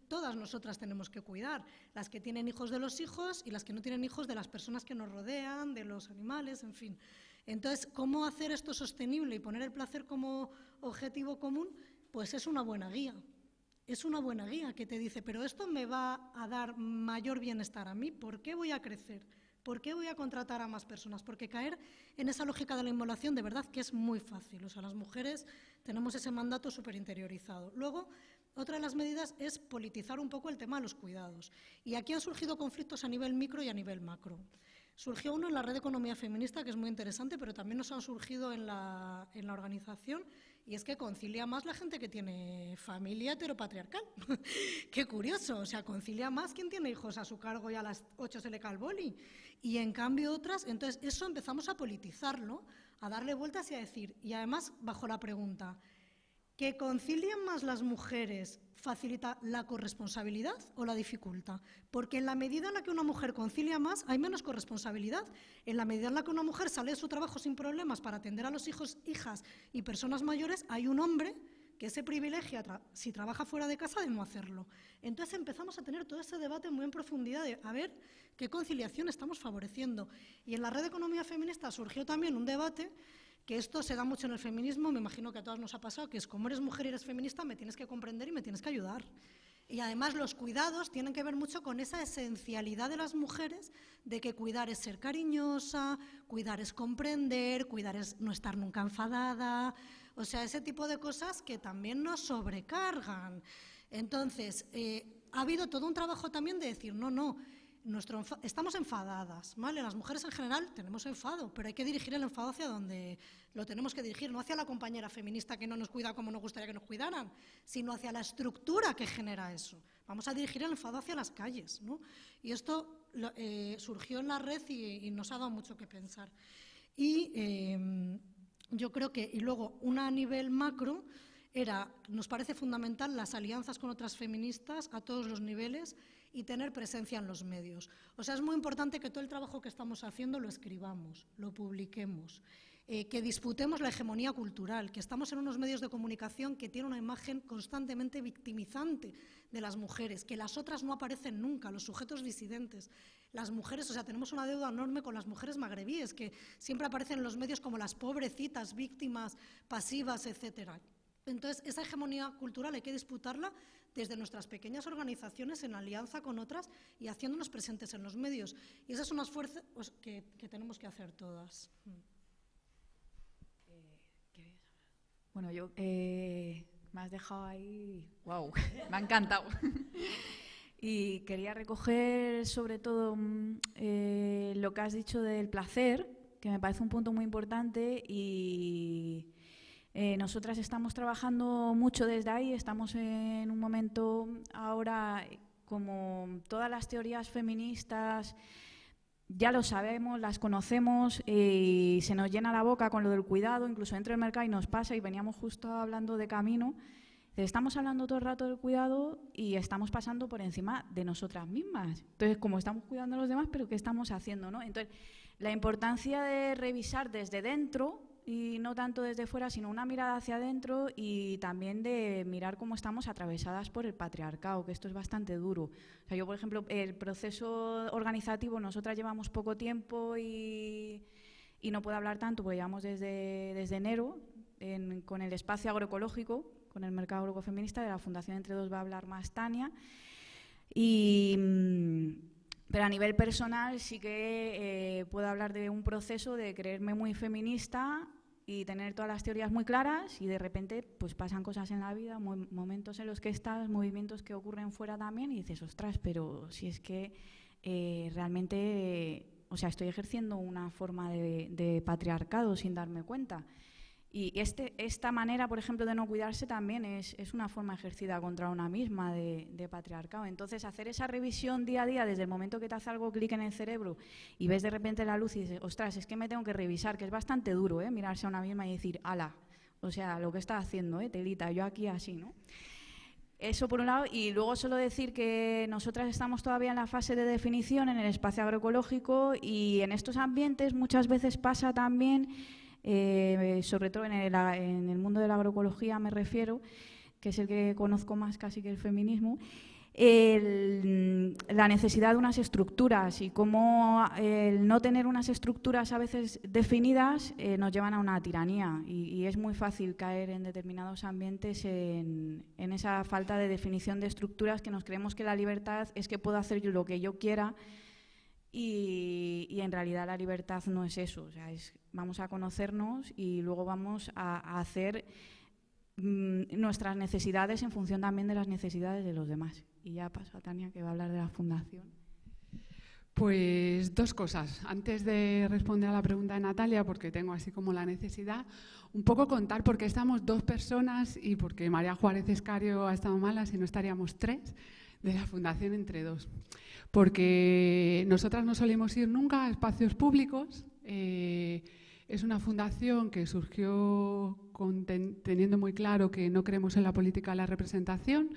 Speaker 4: todas nosotras tenemos que cuidar, las que tienen hijos de los hijos y las que no tienen hijos de las personas que nos rodean, de los animales, en fin. Entonces, ¿cómo hacer esto sostenible y poner el placer como objetivo común? Pues es una buena guía. Es una buena guía que te dice, pero esto me va a dar mayor bienestar a mí, ¿por qué voy a crecer? ¿Por qué voy a contratar a más personas? Porque caer en esa lógica de la inmolación de verdad que es muy fácil. O sea, las mujeres tenemos ese mandato súper interiorizado. Luego, otra de las medidas es politizar un poco el tema de los cuidados. Y aquí han surgido conflictos a nivel micro y a nivel macro. Surgió uno en la Red de Economía Feminista, que es muy interesante, pero también nos han surgido en la organización, y es que concilia más la gente que tiene familia heteropatriarcal. Qué curioso, o sea, concilia más quien tiene hijos a su cargo y a las 8 se le cae el boli. Y en cambio otras, entonces eso empezamos a politizarlo, a darle vueltas y a decir, y además bajo la pregunta, ¿que concilian más las mujeres facilita la corresponsabilidad o la dificulta? Porque en la medida en la que una mujer concilia más, hay menos corresponsabilidad. En la medida en la que una mujer sale de su trabajo sin problemas para atender a los hijos, hijas y personas mayores, hay un hombre que se privilegia, si trabaja fuera de casa, de no hacerlo. Entonces empezamos a tener todo ese debate muy en profundidad de a ver qué conciliación estamos favoreciendo. Y en la Red de Economía Feminista surgió también un debate, que esto se da mucho en el feminismo, me imagino que a todas nos ha pasado, que es como eres mujer y eres feminista, me tienes que comprender y me tienes que ayudar. Y además los cuidados tienen que ver mucho con esa esencialidad de las mujeres, de que cuidar es ser cariñosa, cuidar es comprender, cuidar es no estar nunca enfadada, o sea, ese tipo de cosas que también nos sobrecargan. Entonces, ha habido todo un trabajo también de decir, no, estamos enfadadas, ¿vale? Las mujeres en general tenemos enfado, pero hay que dirigir el enfado hacia donde lo tenemos que dirigir, no hacia la compañera feminista que no nos cuida como nos gustaría que nos cuidaran, sino hacia la estructura que genera eso. Vamos a dirigir el enfado hacia las calles, ¿no? Y esto surgió en la red y nos ha dado mucho que pensar. Y yo creo que, y luego una a nivel macro, nos parece fundamental las alianzas con otras feministas a todos los niveles y tener presencia en los medios. O sea, es muy importante que todo el trabajo que estamos haciendo lo escribamos, lo publiquemos, que disputemos la hegemonía cultural, que estamos en unos medios de comunicación que tienen una imagen constantemente victimizante de las mujeres, que las otras no aparecen nunca, los sujetos disidentes. Las mujeres, o sea, tenemos una deuda enorme con las mujeres magrebíes, que siempre aparecen en los medios como las pobrecitas, víctimas, pasivas, etcétera. Entonces, esa hegemonía cultural hay que disputarla desde nuestras pequeñas organizaciones en alianza con otras y haciéndonos presentes en los medios. Y ese es un esfuerzo que tenemos que hacer todas.
Speaker 3: Bueno, yo me has dejado ahí, wow, me ha encantado. Y quería recoger sobre todo lo que has dicho del placer, que me parece un punto muy importante y nosotras estamos trabajando mucho desde ahí, estamos en un momento ahora, como todas las teorías feministas, ya lo sabemos, las conocemos y se nos llena la boca con lo del cuidado, incluso dentro del mercado y nos pasa, y veníamos justo hablando de camino, estamos hablando todo el rato del cuidado y estamos pasando por encima de nosotras mismas. Entonces, como estamos cuidando a los demás, pero ¿qué estamos haciendo, no? Entonces, la importancia de revisar desde dentro y no tanto desde fuera, sino una mirada hacia adentro y también de mirar cómo estamos atravesadas por el patriarcado, que esto es bastante duro. O sea, yo, por ejemplo, el proceso organizativo, nosotras llevamos poco tiempo y no puedo hablar tanto porque llevamos desde enero con el espacio agroecológico, con el mercado agroecofeminista, de la Fundación Entre Dos va a hablar más Tania. Pero a nivel personal sí que puedo hablar de un proceso de creerme muy feminista y tener todas las teorías muy claras y de repente pues pasan cosas en la vida, momentos en los que estás, movimientos que ocurren fuera también y dices, ostras, pero si es que realmente o sea, estoy ejerciendo una forma de patriarcado sin darme cuenta. Y esta manera, por ejemplo, de no cuidarse también es una forma ejercida contra una misma de patriarcado. Entonces, hacer esa revisión día a día, desde el momento que te hace algo clic en el cerebro y ves de repente la luz y dices, ostras, es que me tengo que revisar, que es bastante duro, mirarse a una misma y decir, ala, o sea, lo que está haciendo, telita, yo aquí así, ¿no? Eso por un lado, y luego solo decir que nosotras estamos todavía en la fase de definición en el espacio agroecológico, y en estos ambientes muchas veces pasa también, sobre todo en el mundo de la agroecología me refiero, que es el que conozco más casi que el feminismo, la necesidad de unas estructuras, y cómo el no tener unas estructuras a veces definidas nos llevan a una tiranía, y es muy fácil caer en determinados ambientes en esa falta de definición de estructuras, que nos creemos que la libertad es que puedo hacer yo lo que yo quiera, y en realidad la libertad no es eso. O sea, vamos a conocernos y luego vamos a hacer nuestras necesidades en función también de las necesidades de los demás. Y ya paso a Tania, que va a hablar de la fundación.
Speaker 2: Pues dos cosas. Antes de responder a la pregunta de Natalia, porque tengo así como la necesidad, un poco contar por qué estamos dos personas y porque María Juárez Escario ha estado mala, si no estaríamos tres, de la Fundación Entre Dos. Porque nosotras no solemos ir nunca a espacios públicos. Es una fundación que surgió teniendo muy claro que no creemos en la política de la representación.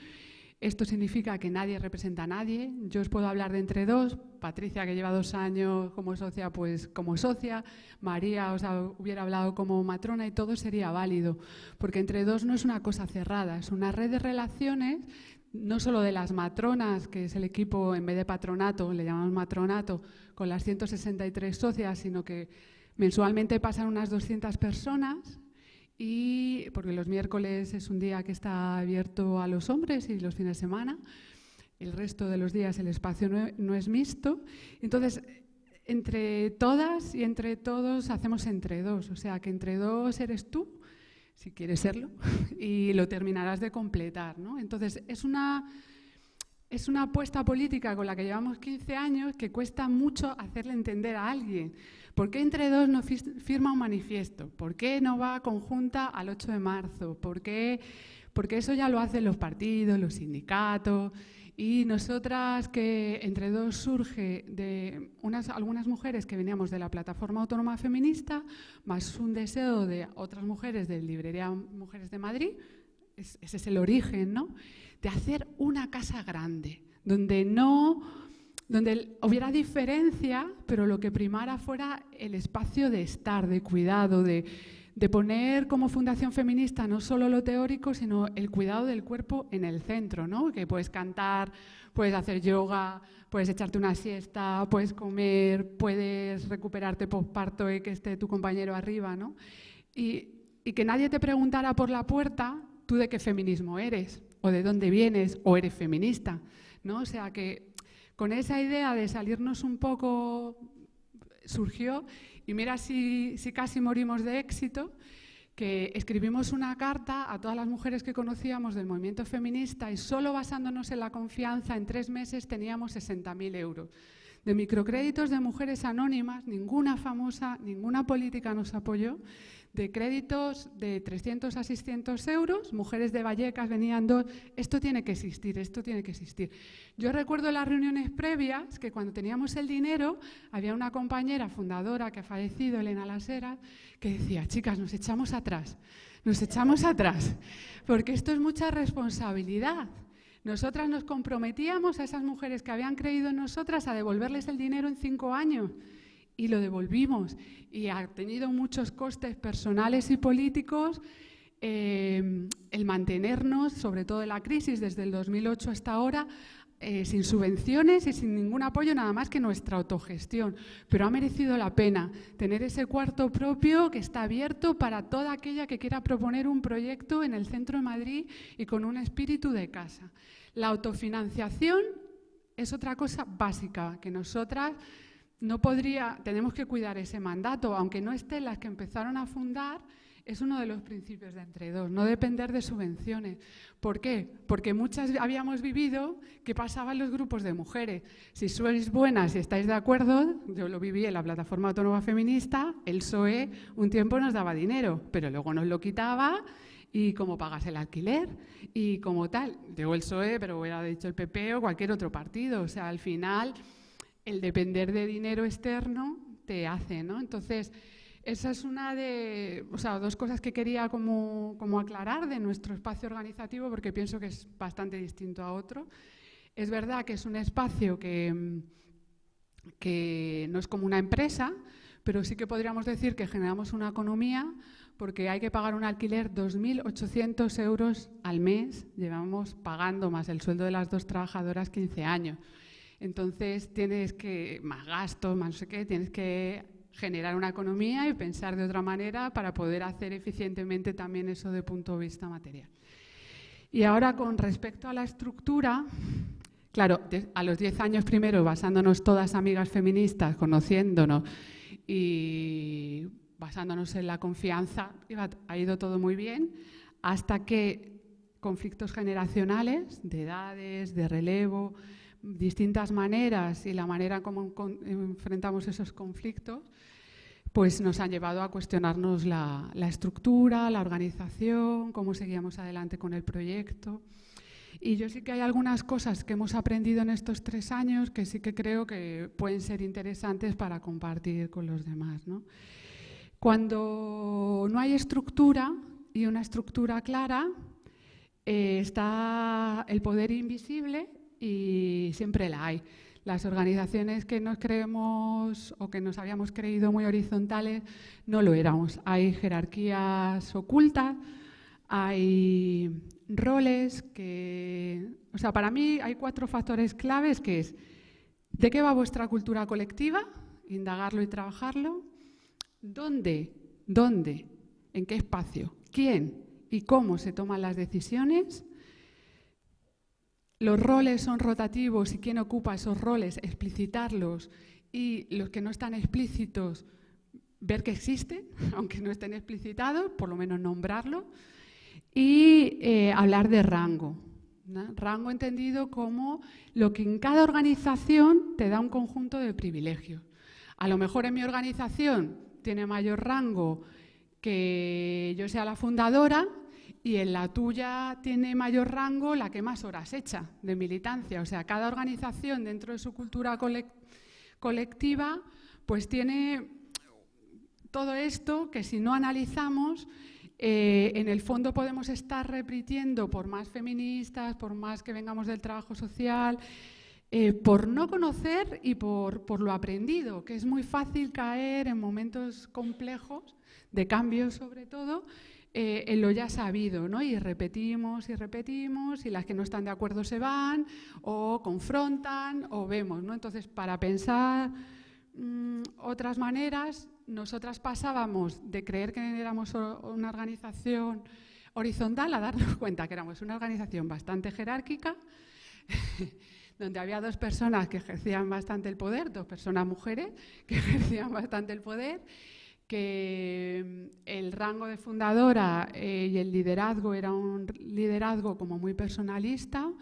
Speaker 2: Esto significa que nadie representa a nadie. Yo os puedo hablar de Entre Dos. Patricia, que lleva 2 años como socia, pues como socia. María os hubiera hablado como matrona, y todo sería válido. Porque Entre Dos no es una cosa cerrada, es una red de relaciones, no solo de las matronas, que es el equipo, en vez de patronato, le llamamos matronato, con las 163 socias, sino que mensualmente pasan unas 200 personas, y porque los miércoles es un día que está abierto a los hombres y los fines de semana. El resto de los días el espacio no es mixto. Entonces, entre todas y entre todos hacemos Entre Dos. O sea, que Entre Dos eres tú, si quieres serlo, y lo terminarás de completar, ¿no? Entonces, es una apuesta política con la que llevamos 15 años que cuesta mucho hacerle entender a alguien. ¿Por qué Entre Dos no firma un manifiesto? ¿Por qué no va conjunta al 8 de marzo? Porque eso ya lo hacen los partidos, los sindicatos, y nosotras, que Entre Dos surge de algunas mujeres que veníamos de la Plataforma Autónoma Feminista, más un deseo de otras mujeres de Librería Mujeres de Madrid, ese es el origen, ¿no?, de hacer una casa grande, donde hubiera diferencia, pero lo que primara fuera el espacio de estar, de cuidado, de poner como fundación feminista no solo lo teórico, sino el cuidado del cuerpo en el centro, ¿no? Que puedes cantar, puedes hacer yoga, puedes echarte una siesta, puedes comer, puedes recuperarte posparto y que esté tu compañero arriba, ¿no? Y que nadie te preguntara por la puerta, tú de qué feminismo eres, o de dónde vienes, o eres feminista, ¿no? O sea que con esa idea de salirnos un poco surgió, y mira si casi morimos de éxito, que escribimos una carta a todas las mujeres que conocíamos del movimiento feminista, y solo basándonos en la confianza, en 3 meses teníamos 60.000 euros. De microcréditos de mujeres anónimas, ninguna famosa, ninguna política nos apoyó. De créditos de 300 a 600 euros, mujeres de Vallecas venían 2, esto tiene que existir, esto tiene que existir. Yo recuerdo las reuniones previas, que cuando teníamos el dinero, había una compañera fundadora que ha fallecido, Elena Lasera, que decía, chicas, nos echamos atrás, porque esto es mucha responsabilidad. Nosotras nos comprometíamos a esas mujeres que habían creído en nosotras a devolverles el dinero en 5 años. Y lo devolvimos, y ha tenido muchos costes personales y políticos el mantenernos, sobre todo en la crisis desde el 2008 hasta ahora, sin subvenciones y sin ningún apoyo, nada más que nuestra autogestión. Pero ha merecido la pena tener ese cuarto propio que está abierto para toda aquella que quiera proponer un proyecto en el centro de Madrid y con un espíritu de casa. La autofinanciación es otra cosa básica que nosotras tenemos que cuidar ese mandato, aunque no estén las que empezaron a fundar, es uno de los principios de Entre2, no depender de subvenciones. ¿Por qué? Porque muchas habíamos vivido que pasaban los grupos de mujeres. Si sois buenas y estáis de acuerdo, yo lo viví en la Plataforma Autónoma Feminista, el PSOE un tiempo nos daba dinero, pero luego nos lo quitaba y cómo pagas el alquiler y como tal. Llegó el PSOE, pero hubiera dicho el PP o cualquier otro partido. O sea, al final, el depender de dinero externo te hace, ¿no? Entonces, esa es una de, o sea, dos cosas que quería como aclarar de nuestro espacio organizativo, porque pienso que es bastante distinto a otro. Es verdad que es un espacio que no es como una empresa, pero sí que podríamos decir que generamos una economía, porque hay que pagar un alquiler 2.800 euros al mes. Llevamos pagando más el sueldo de las 2 trabajadoras 15 años. Entonces, tienes que, más gastos, más no sé qué, tienes que generar una economía y pensar de otra manera para poder hacer eficientemente también eso de punto de vista material. Y ahora, con respecto a la estructura, claro, a los 10 años primero, basándonos todas amigas feministas, conociéndonos y basándonos en la confianza, ha ido todo muy bien, hasta que conflictos generacionales, de edades, de relevo, distintas maneras y la manera como enfrentamos esos conflictos, pues nos han llevado a cuestionarnos la estructura, la organización, cómo seguíamos adelante con el proyecto. Y yo sí que hay algunas cosas que hemos aprendido en estos 3 años que sí que creo que pueden ser interesantes para compartir con los demás, ¿no? Cuando no hay estructura y una estructura clara, está el poder invisible y siempre la hay. Las organizaciones que nos creemos o que nos habíamos creído muy horizontales no lo éramos. Hay jerarquías ocultas, hay roles que... O sea, para mí hay 4 factores claves que es ¿de qué va vuestra cultura colectiva? Indagarlo y trabajarlo. ¿Dónde? ¿En qué espacio? ¿Quién? ¿Y cómo se toman las decisiones? Los roles son rotativos y quién ocupa esos roles, explicitarlos, y los que no están explícitos, ver que existen, aunque no estén explicitados, por lo menos nombrarlo, y hablar de rango, ¿no? Rango entendido como lo que en cada organización te da un conjunto de privilegios. A lo mejor en mi organización tiene mayor rango que yo sea la fundadora y en la tuya tiene mayor rango la que más horas echa de militancia. O sea, cada organización dentro de su cultura colectiva pues tiene todo esto que si no analizamos, en el fondo podemos estar repitiendo por más feministas, por más que vengamos del trabajo social, por no conocer y por lo aprendido, que es muy fácil caer en momentos complejos, de cambio sobre todo, en lo ya sabido, ¿no? Y repetimos, y las que no están de acuerdo se van, o confrontan, o vemos, ¿no? Entonces, para pensar otras maneras, nosotras pasábamos de creer que éramos una organización horizontal a darnos cuenta que éramos una organización bastante jerárquica, donde había 2 personas que ejercían bastante el poder, 2 personas mujeres que ejercían bastante el poder, que el rango de fundadora y el liderazgo era un liderazgo como muy personalista,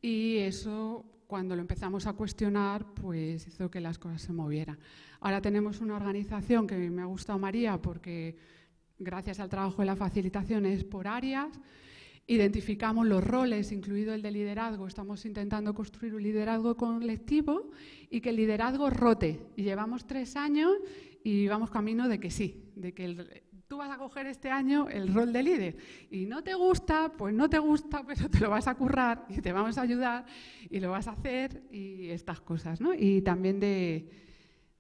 Speaker 2: y eso, cuando lo empezamos a cuestionar, pues hizo que las cosas se movieran. Ahora tenemos una organización que me ha gustado, María, porque gracias al trabajo de la facilitación es por áreas. Identificamos los roles, incluido el de liderazgo. Estamos intentando construir un liderazgo colectivo y que el liderazgo rote. Y llevamos 3 años y vamos camino de que sí, de que tú vas a coger este año el rol de líder. Y no te gusta, pues no te gusta, pero te lo vas a currar y te vamos a ayudar y lo vas a hacer y estas cosas, ¿no? Y también de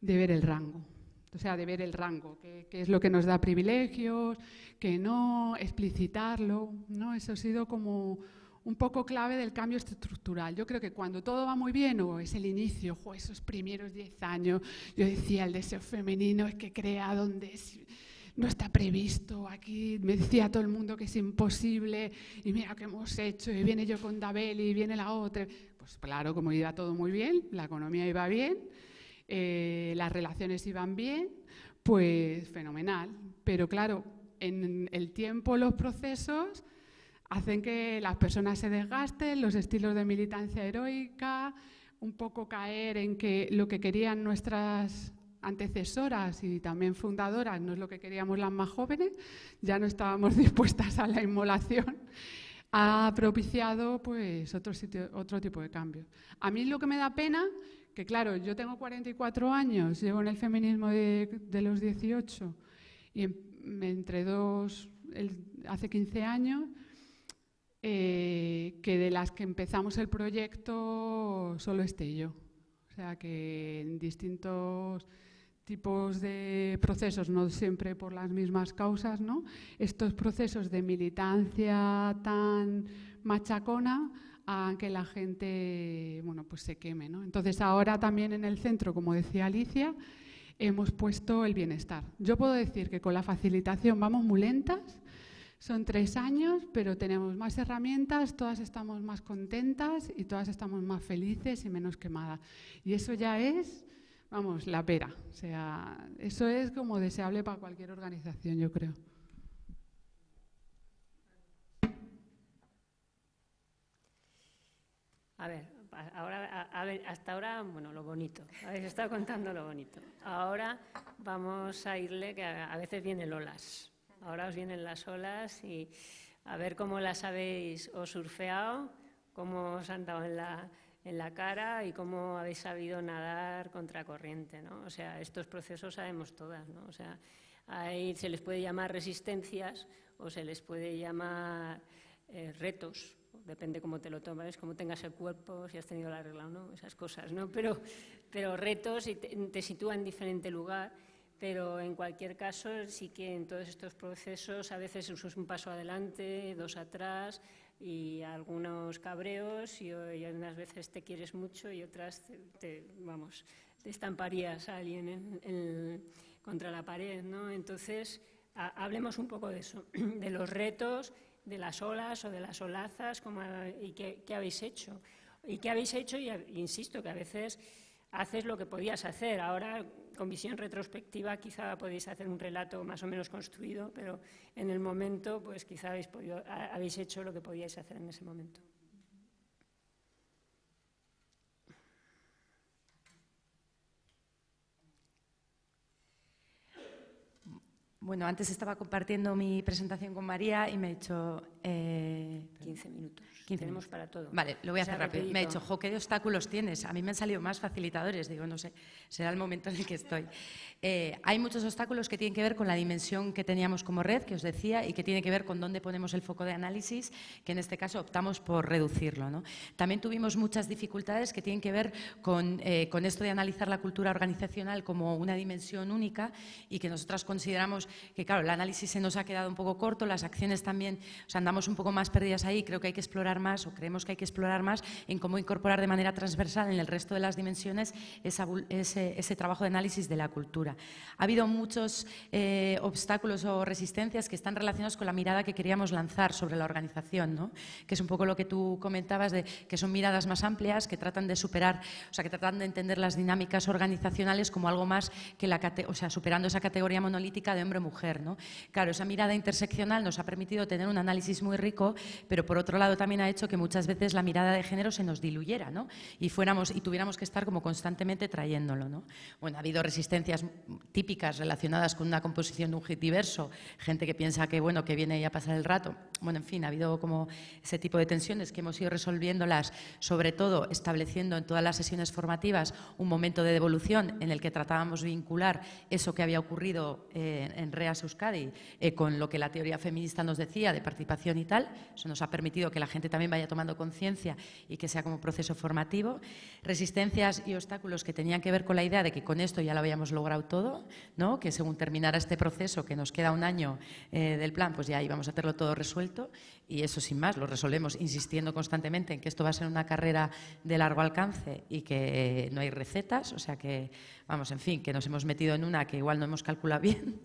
Speaker 2: ver el rango. O sea, de ver el rango, que es lo que nos da privilegios, que no, explicitarlo, ¿no? Eso ha sido como un poco clave del cambio estructural. Yo creo que cuando todo va muy bien, o es el inicio, esos primeros 10 años, yo decía, el deseo femenino es que crea donde no está previsto. Aquí me decía todo el mundo que es imposible, y mira qué hemos hecho, y viene yo con Dabel y viene la otra. Pues claro, como iba todo muy bien, la economía iba bien, las relaciones iban bien, pues fenomenal. Pero claro, en el tiempo los procesos hacen que las personas se desgasten, los estilos de militancia heroica, un poco caer en que lo que querían nuestras antecesoras y también fundadoras no es lo que queríamos las más jóvenes, ya no estábamos dispuestas a la inmolación, ha propiciado pues otro tipo de cambios. A mí lo que me da pena, que claro, yo tengo 44 años, llevo en el feminismo de los 18 y entre dos, hace 15 años, que de las que empezamos el proyecto solo esté yo. O sea que en distintos tipos de procesos, no siempre por las mismas causas, ¿no? Estos procesos de militancia tan machacona hagan que la gente, bueno, pues se queme, ¿no? Entonces ahora también en el centro, como decía Alicia, hemos puesto el bienestar. Yo puedo decir que con la facilitación vamos muy lentas, son 3 años, pero tenemos más herramientas, todas estamos más contentas y todas estamos más felices y menos quemadas. Y eso ya es, vamos, la pera. O sea, eso es como deseable para cualquier organización, yo creo.
Speaker 1: A ver, hasta ahora, bueno, lo bonito. Habéis estado contando lo bonito. Ahora vamos a irle, que a veces vienen olas. Ahora os vienen las olas y a ver cómo las habéis o surfeado, cómo os han dado en la cara y cómo habéis sabido nadar contracorriente, ¿no? O sea, estos procesos sabemos todas, ¿no? O sea, ahí se les puede llamar resistencias o se les puede llamar retos, depende cómo te lo tomes, cómo tengas el cuerpo, si has tenido la regla o no, esas cosas, ¿no? Pero retos y te sitúan en diferente lugar. Pero en cualquier caso sí que en todos estos procesos a veces es un paso adelante, 2 atrás y algunos cabreos y unas veces te quieres mucho y otras te estamparías a alguien contra la pared, ¿no? Entonces hablemos un poco de eso, de los retos, de las olas o de las olazas y qué habéis hecho. Y qué habéis hecho y insisto que a veces haces lo que podías hacer. Ahora, con visión retrospectiva, quizá podéis hacer un relato más o menos construido, pero en el momento, pues quizá habéis hecho lo que podíais hacer en ese momento.
Speaker 6: Bueno, antes estaba compartiendo mi presentación con María y me ha dicho...
Speaker 1: 15 minutos.
Speaker 6: 15
Speaker 1: Tenemos para todo.
Speaker 6: Vale, lo voy a hacer rápido.
Speaker 1: Rapidito.
Speaker 6: Me ha dicho, jo, ¿qué obstáculos tienes? A mí me han salido más facilitadores. Digo, no sé, será el momento en el que estoy. Hay muchos obstáculos que tienen que ver con la dimensión que teníamos como red, que os decía, y que tiene que ver con dónde ponemos el foco de análisis, que en este caso optamos por reducirlo, ¿no? También tuvimos muchas dificultades que tienen que ver con esto de analizar la cultura organizacional como una dimensión única y que nosotras consideramos que, claro, el análisis se nos ha quedado un poco corto, las acciones también, o sea, andamos un poco más perdidas ahí. Creo que hay que explorar más, o creemos que hay que explorar más en cómo incorporar de manera transversal en el resto de las dimensiones ese trabajo de análisis de la cultura. Ha habido muchos obstáculos o resistencias que están relacionados con la mirada que queríamos lanzar sobre la organización, ¿no? Que es un poco lo que tú comentabas, de que son miradas más amplias, que tratan de superar, o sea, que tratan de entender las dinámicas organizacionales como algo más que superando esa categoría monolítica de hombre-mujer, ¿no? Claro, esa mirada interseccional nos ha permitido tener un análisis muy rico, pero por otro lado también ha hecho que muchas veces la mirada de género se nos diluyera, ¿no? Y tuviéramos que estar como constantemente trayéndolo, ¿no? Bueno, ha habido resistencias típicas relacionadas con una composición de un hit diverso, gente que piensa que, bueno, que viene a pasar el rato. Bueno, en fin, ha habido como ese tipo de tensiones que hemos ido resolviéndolas, sobre todo estableciendo en todas las sesiones formativas un momento de devolución en el que tratábamos de vincular eso que había ocurrido en REAS Euskadi con lo que la teoría feminista nos decía de participación y tal. Eso nos ha permitido que la gente también vaya tomando conciencia y que sea como proceso formativo. Resistencias y obstáculos que tenían que ver con la idea de que con esto ya lo habíamos logrado todo, ¿no? Que según terminara este proceso, que nos queda un año del plan, pues ya íbamos a tenerlo todo resuelto, y eso sin más lo resolvemos insistiendo constantemente en que esto va a ser una carrera de largo alcance y que no hay recetas, o sea que, vamos, en fin, que nos hemos metido en una que igual no hemos calculado bien.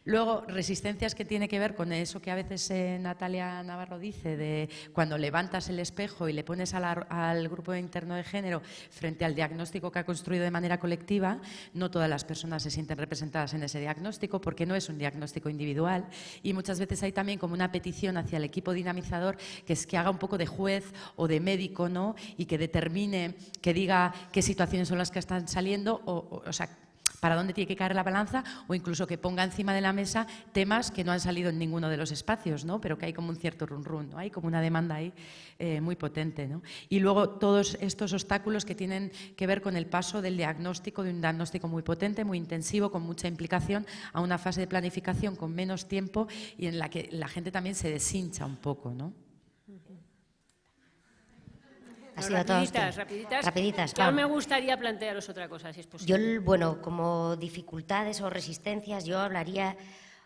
Speaker 6: Luego, resistencias que tiene que ver con eso que a veces Natalia Navarro dice, de cuando levantas el espejo y le pones al grupo interno de género frente al diagnóstico que ha construido de manera colectiva, no todas las personas se sienten representadas en ese diagnóstico porque no es un diagnóstico individual, y muchas veces hay también como una petición hacia el equipo dinamizador que es que haga un poco de juez o de médico, ¿no? Y que determine, que diga qué situaciones son las que están saliendo, o sea, para dónde tiene que caer la balanza, o incluso que ponga encima de la mesa temas que no han salido en ninguno de los espacios, ¿no? Pero que hay como un cierto run-run, ¿no? Hay como una demanda ahí muy potente, ¿no? Y luego todos estos obstáculos que tienen que ver con el paso del diagnóstico, de un diagnóstico muy potente, muy intensivo, con mucha implicación, a una fase de planificación con menos tiempo y en la que la gente también se deshincha un poco, ¿no?
Speaker 5: Rapiditas.
Speaker 1: Claro, me gustaría plantearos otra cosa, si es posible.
Speaker 5: Yo, bueno, como dificultades o resistencias, yo hablaría...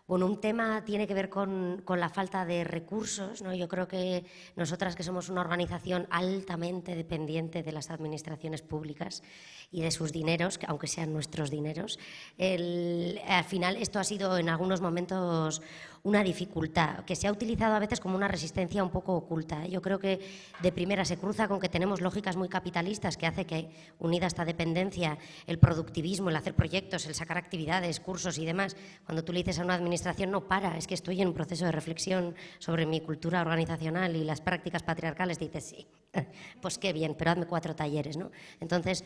Speaker 5: Bueno, un tema tiene que ver con la falta de recursos, ¿no? Yo creo que nosotras, que somos una organización altamente dependiente de las administraciones públicas y de sus dineros, aunque sean nuestros dineros, al final esto ha sido en algunos momentos una dificultad, que se ha utilizado a veces como una resistencia un poco oculta. Yo creo que de primera se cruza con que tenemos lógicas muy capitalistas que hace que, unida a esta dependencia, el productivismo, el hacer proyectos, el sacar actividades, cursos y demás, cuando tú le dices a una administración no para, es que estoy en un proceso de reflexión sobre mi cultura organizacional y las prácticas patriarcales, dices sí, pues qué bien, pero hazme 4 talleres, ¿no? Entonces,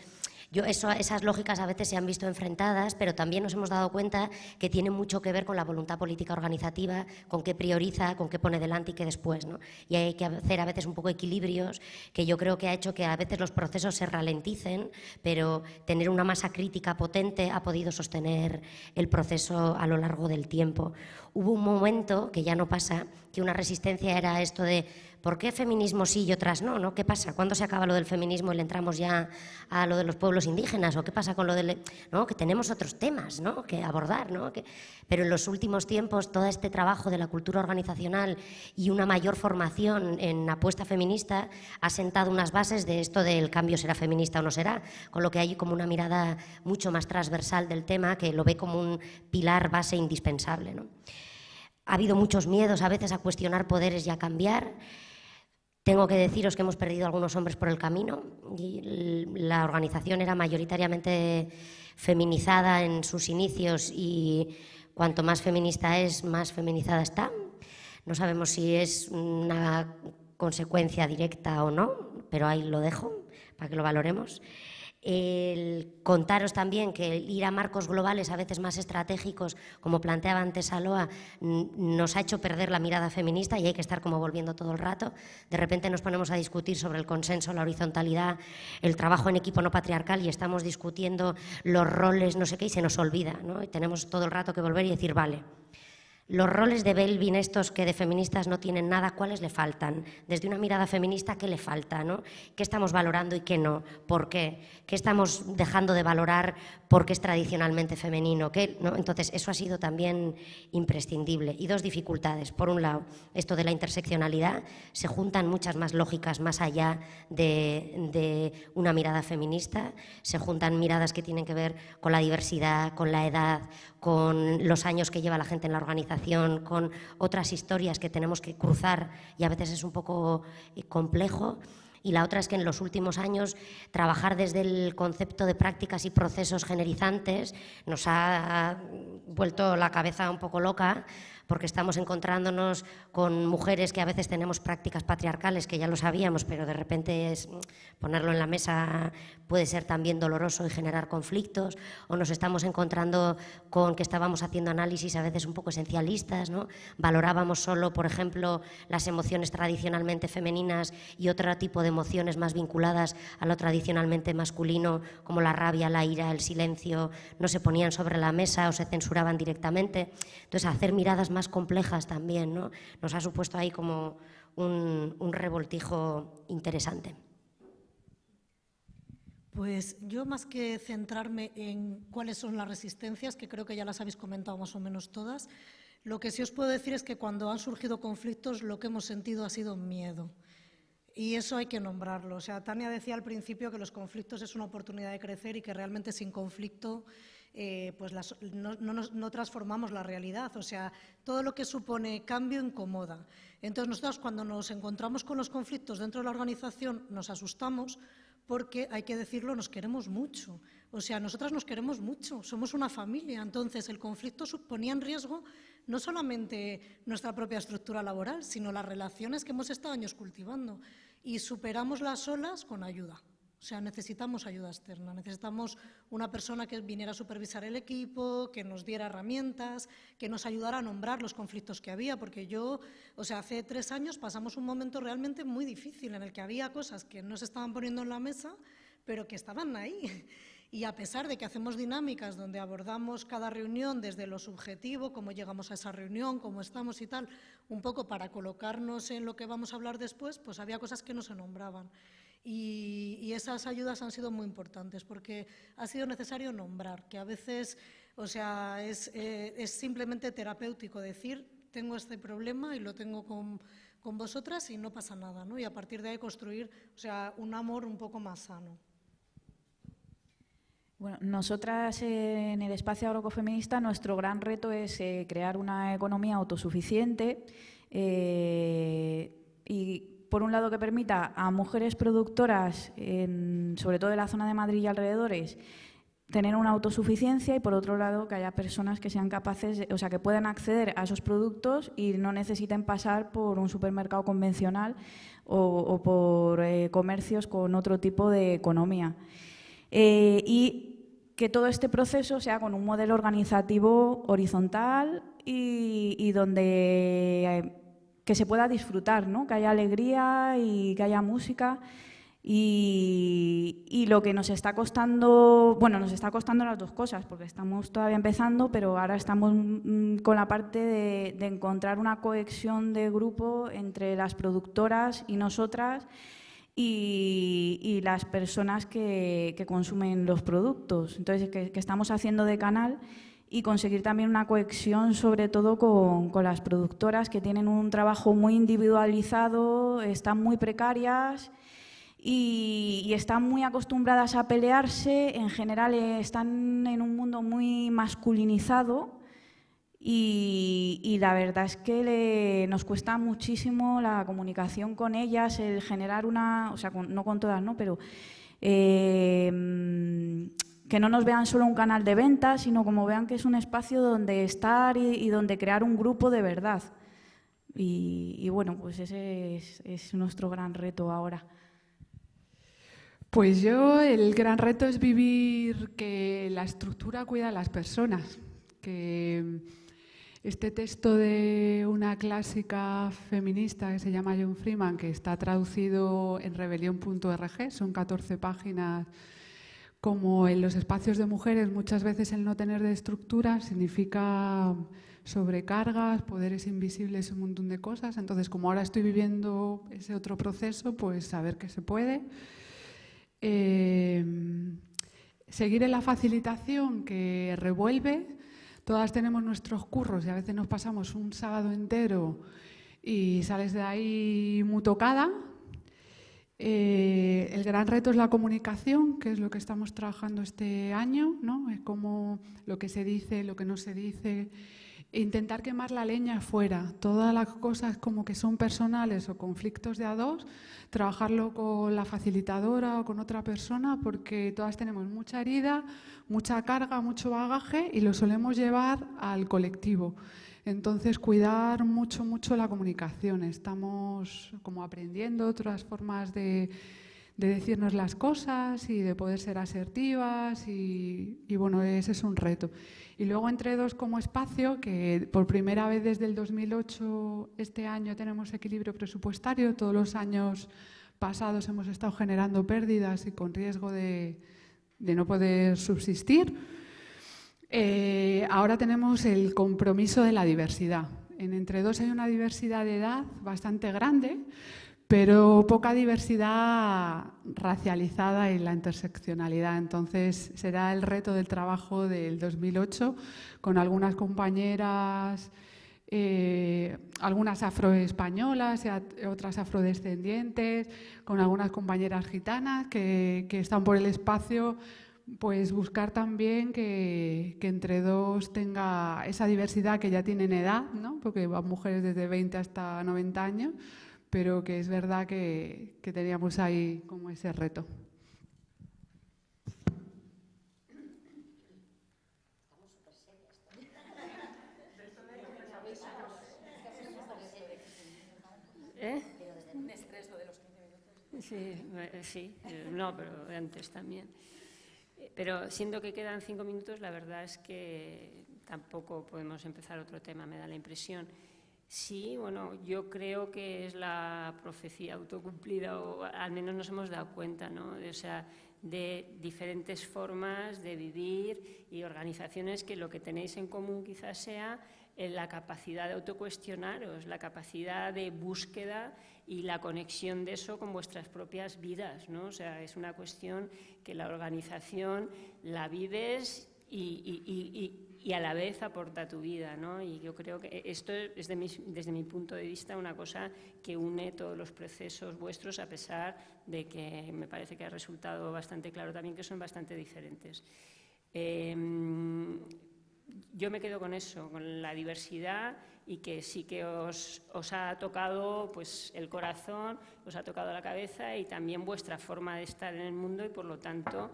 Speaker 5: esas lógicas a veces se han visto enfrentadas, pero también nos hemos dado cuenta que tienen mucho que ver con la voluntad política organizativa, con qué prioriza, con qué pone delante y qué después, ¿no? Y hay que hacer a veces un poco equilibrios, que yo creo que ha hecho que a veces los procesos se ralenticen, pero tener una masa crítica potente ha podido sostener el proceso a lo largo del tiempo. Hubo un momento, que ya no pasa, que una resistencia era esto de ¿por qué feminismo sí y otras no? ¿No? ¿Qué pasa? ¿Cuándo se acaba lo del feminismo y le entramos ya a lo de los pueblos indígenas? ¿O qué pasa con lo del...? ¿No? Que tenemos otros temas, ¿no? Que abordar, ¿no? Pero en los últimos tiempos todo este trabajo de la cultura organizacional y una mayor formación en apuesta feminista ha sentado unas bases de esto del cambio será feminista o no será, con lo que hay como una mirada mucho más transversal del tema que lo ve como un pilar base indispensable, ¿no? Ha habido muchos miedos a veces a cuestionar poderes y a cambiar. Tengo que deciros que hemos perdido algunos hombres por el camino y la organización era mayoritariamente feminizada en sus inicios y cuanto más feminista es, más feminizada está. No sabemos si es una consecuencia directa o no, pero ahí lo dejo para que lo valoremos. Contaros también que ir a marcos globales a veces más estratégicos, como planteaba antes Aloa, nos ha hecho perder la mirada feminista y hay que estar como volviendo todo el rato. De repente nos ponemos a discutir sobre el consenso, la horizontalidad, el trabajo en equipo no patriarcal y estamos discutiendo los roles, no sé qué, y se nos olvida, ¿no? Y tenemos todo el rato que volver y decir, vale, los roles de Belvin, estos que de feministas no tienen nada, ¿cuáles le faltan? Desde una mirada feminista, ¿qué le falta, no? ¿Qué estamos valorando y qué no? ¿Por qué? ¿Qué estamos dejando de valorar porque es tradicionalmente femenino? ¿Qué? ¿No? Entonces, eso ha sido también imprescindible. Y 2 dificultades. Por un lado, esto de la interseccionalidad. Se juntan muchas más lógicas más allá de una mirada feminista. Se juntan miradas que tienen que ver con la diversidad, con la edad, con los años que lleva la gente en la organización, con otras historias que tenemos que cruzar y a veces es un poco complejo. Y la otra es que en los últimos años trabajar desde el concepto de prácticas y procesos generizantes nos ha vuelto la cabeza un poco loca, porque estamos encontrándonos con mujeres que a veces tenemos prácticas patriarcales, que ya lo sabíamos, pero de repente ponerlo en la mesa puede ser también doloroso y generar conflictos, o nos estamos encontrando con que estábamos haciendo análisis a veces un poco esencialistas, ¿no? Valorábamos solo, por ejemplo, las emociones tradicionalmente femeninas y otro tipo de emociones más vinculadas a lo tradicionalmente masculino, como la rabia, la ira, el silencio, no se ponían sobre la mesa o se censuraban directamente. Entonces, hacer miradas más complejas también, ¿no? Nos ha supuesto ahí como un revoltijo interesante.
Speaker 4: Pues yo, más que centrarme en cuáles son las resistencias, que creo que ya las habéis comentado más o menos todas, lo que sí os puedo decir es que cuando han surgido conflictos lo que hemos sentido ha sido miedo. Y eso hay que nombrarlo. O sea, Tania decía al principio que los conflictos es una oportunidad de crecer y que realmente sin conflicto pues no transformamos la realidad. O sea, todo lo que supone cambio incomoda. Entonces, nosotros cuando nos encontramos con los conflictos dentro de la organización nos asustamos porque, hay que decirlo, nos queremos mucho. O sea, nosotras nos queremos mucho, somos una familia. Entonces, el conflicto ponía en riesgo no solamente nuestra propia estructura laboral, sino las relaciones que hemos estado años cultivando. Y superamos las olas con ayuda. O sea, necesitamos ayuda externa, necesitamos una persona que viniera a supervisar el equipo, que nos diera herramientas, que nos ayudara a nombrar los conflictos que había, porque hace 3 años pasamos un momento realmente muy difícil en el que había cosas que no se estaban poniendo en la mesa, pero que estaban ahí. Y a pesar de que hacemos dinámicas donde abordamos cada reunión desde lo subjetivo, cómo llegamos a esa reunión, cómo estamos y tal, un poco para colocarnos en lo que vamos a hablar después, pues había cosas que no se nombraban. Y esas ayudas han sido muy importantes porque ha sido necesario nombrar, que a veces, o sea, es simplemente terapéutico decir, tengo este problema y lo tengo con vosotras y no pasa nada, ¿no? Y a partir de ahí construir, o sea, un amor un poco más sano.
Speaker 3: Bueno, nosotras en el espacio agroecofeminista nuestro gran reto es crear una economía autosuficiente y, por un lado, que permita a mujeres productoras, sobre todo de la zona de Madrid y alrededores, tener una autosuficiencia y, por otro lado, que haya personas que sean capaces, o sea, que puedan acceder a esos productos y no necesiten pasar por un supermercado convencional o por comercios con otro tipo de economía. Y que todo este proceso sea con un modelo organizativo horizontal y donde que se pueda disfrutar, ¿no? Que haya alegría y que haya música. Y lo que nos está costando, bueno, nos está costando las dos cosas, porque estamos todavía empezando, pero ahora estamos con la parte de encontrar una cohesión de grupo entre las productoras y nosotras y las personas que consumen los productos. Entonces, que estamos haciendo de canal y conseguir también una cohesión, sobre todo con las productoras que tienen un trabajo muy individualizado, están muy precarias y están muy acostumbradas a pelearse. En general están en un mundo muy masculinizado y la verdad es que nos cuesta muchísimo la comunicación con ellas, el generar una, o sea, no con todas, ¿no? Pero que no nos vean solo un canal de ventas, sino como vean que es un espacio donde estar y donde crear un grupo de verdad. Y bueno, pues ese es nuestro gran reto ahora.
Speaker 2: Pues el gran reto es vivir que la estructura cuida a las personas, que este texto de una clásica feminista que se llama John Freeman, que está traducido en rebelión.org, son 14 páginas, como en los espacios de mujeres muchas veces el no tener de estructura significa sobrecargas, poderes invisibles, un montón de cosas. Entonces, como ahora estoy viviendo ese otro proceso, pues saber que se puede. Seguir en la facilitación que revuelve. Todas tenemos nuestros curros y a veces nos pasamos un sábado entero y sales de ahí muy tocada. El gran reto es la comunicación, que es lo que estamos trabajando este año, ¿no? Es como lo que se dice, lo que no se dice. E intentar quemar la leña fuera. Todas las cosas como que son personales o conflictos de a dos, trabajarlo con la facilitadora o con otra persona, porque todas tenemos mucha herida, mucha carga, mucho bagaje y lo solemos llevar al colectivo. Entonces, cuidar mucho, mucho la comunicación. Estamos como aprendiendo otras formas de decirnos las cosas y de poder ser asertivas y bueno, ese es un reto. Y luego entre dos como espacio, que por primera vez desde el 2008 este año tenemos equilibrio presupuestario. Todos los años pasados hemos estado generando pérdidas y con riesgo de no poder subsistir. Ahora tenemos el compromiso de la diversidad. En entre dos hay una diversidad de edad bastante grande, pero poca diversidad racializada en la interseccionalidad. Entonces, será el reto del trabajo del 2008 con algunas compañeras, algunas afroespañolas, otras afrodescendientes, con algunas compañeras gitanas que están por el espacio pues buscar también que entre dos tenga esa diversidad que ya tienen edad, ¿no? Porque van mujeres desde 20 hasta 90 años, pero que es verdad que teníamos ahí como ese reto.
Speaker 1: ¿Un estrés de los 15 minutos? Sí, no, pero antes también. Pero siendo que quedan 5 minutos, la verdad es que tampoco podemos empezar otro tema, me da la impresión. Sí, bueno, yo creo que es la profecía autocumplida, o al menos nos hemos dado cuenta, ¿no? O sea, de diferentes formas de vivir y organizaciones que lo que tenéis en común quizás sea la capacidad de autocuestionaros, la capacidad de búsqueda y la conexión de eso con vuestras propias vidas, ¿no? O sea, es una cuestión que la organización la vives y a la vez aporta a tu vida, ¿no? Y yo creo que esto es desde mi punto de vista una cosa que une todos los procesos vuestros, a pesar de que me parece que ha resultado bastante claro también que son bastante diferentes. Yo me quedo con eso, con la diversidad, y que sí que os ha tocado pues, el corazón, os ha tocado la cabeza y también vuestra forma de estar en el mundo y, por lo tanto,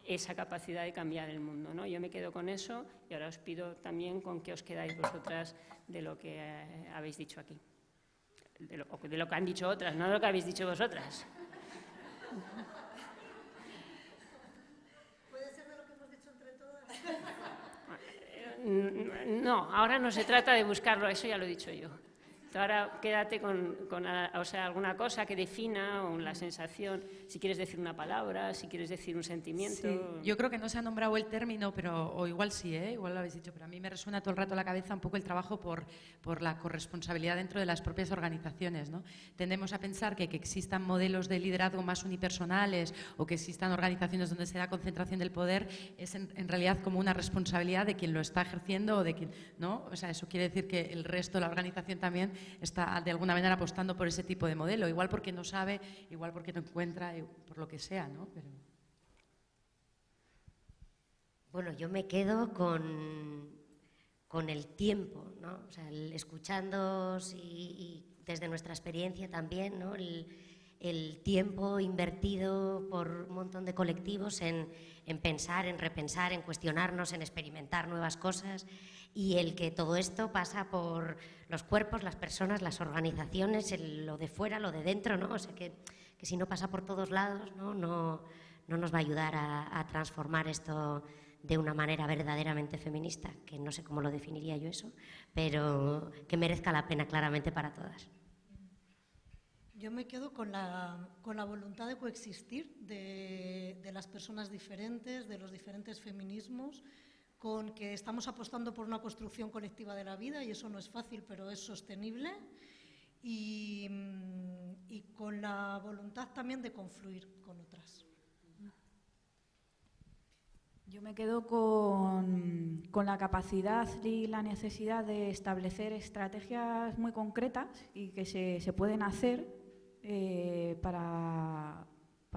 Speaker 1: esa capacidad de cambiar el mundo, ¿no? Yo me quedo con eso y ahora os pido también con qué os quedáis vosotras de lo que habéis dicho aquí. De lo que han dicho otras, no de lo que habéis dicho vosotras.
Speaker 4: ¿Puede ser de lo que hemos dicho entre todas?
Speaker 1: No, ahora no se trata de buscarlo, eso ya lo he dicho yo. Ahora quédate con o sea, alguna cosa que defina, o la sensación, si quieres decir una palabra, si quieres decir un sentimiento.
Speaker 6: Sí, yo creo que no se ha nombrado el término, o igual sí, igual lo habéis dicho, pero a mí me resuena todo el rato la cabeza un poco el trabajo por la corresponsabilidad dentro de las propias organizaciones, ¿no? Tendemos a pensar que existan modelos de liderazgo más unipersonales o que existan organizaciones donde se da concentración del poder, es en realidad como una responsabilidad de quien lo está ejerciendo o de quien, ¿no? O sea, eso quiere decir que el resto de la organización también está de alguna manera apostando por ese tipo de modelo, igual porque no sabe, igual porque no encuentra, por lo que sea, ¿no? Pero...
Speaker 5: Bueno, yo me quedo con el tiempo, ¿no? O sea, escuchándoos y desde nuestra experiencia también, ¿no? El tiempo invertido por un montón de colectivos en pensar, en repensar, en cuestionarnos, en experimentar nuevas cosas, y el que todo esto pasa por los cuerpos, las personas, las organizaciones, lo de fuera, lo de dentro, ¿no? O sea, que si no pasa por todos lados, no nos va a ayudar a transformar esto de una manera verdaderamente feminista, que no sé cómo lo definiría yo eso, pero que merezca la pena claramente para todas.
Speaker 4: Yo me quedo con la voluntad de coexistir de las personas diferentes, de los diferentes feminismos, con que estamos apostando por una construcción colectiva de la vida, y eso no es fácil, pero es sostenible, y con la voluntad también de confluir con otras.
Speaker 3: Yo me quedo con la capacidad y la necesidad de establecer estrategias muy concretas y que se pueden hacer para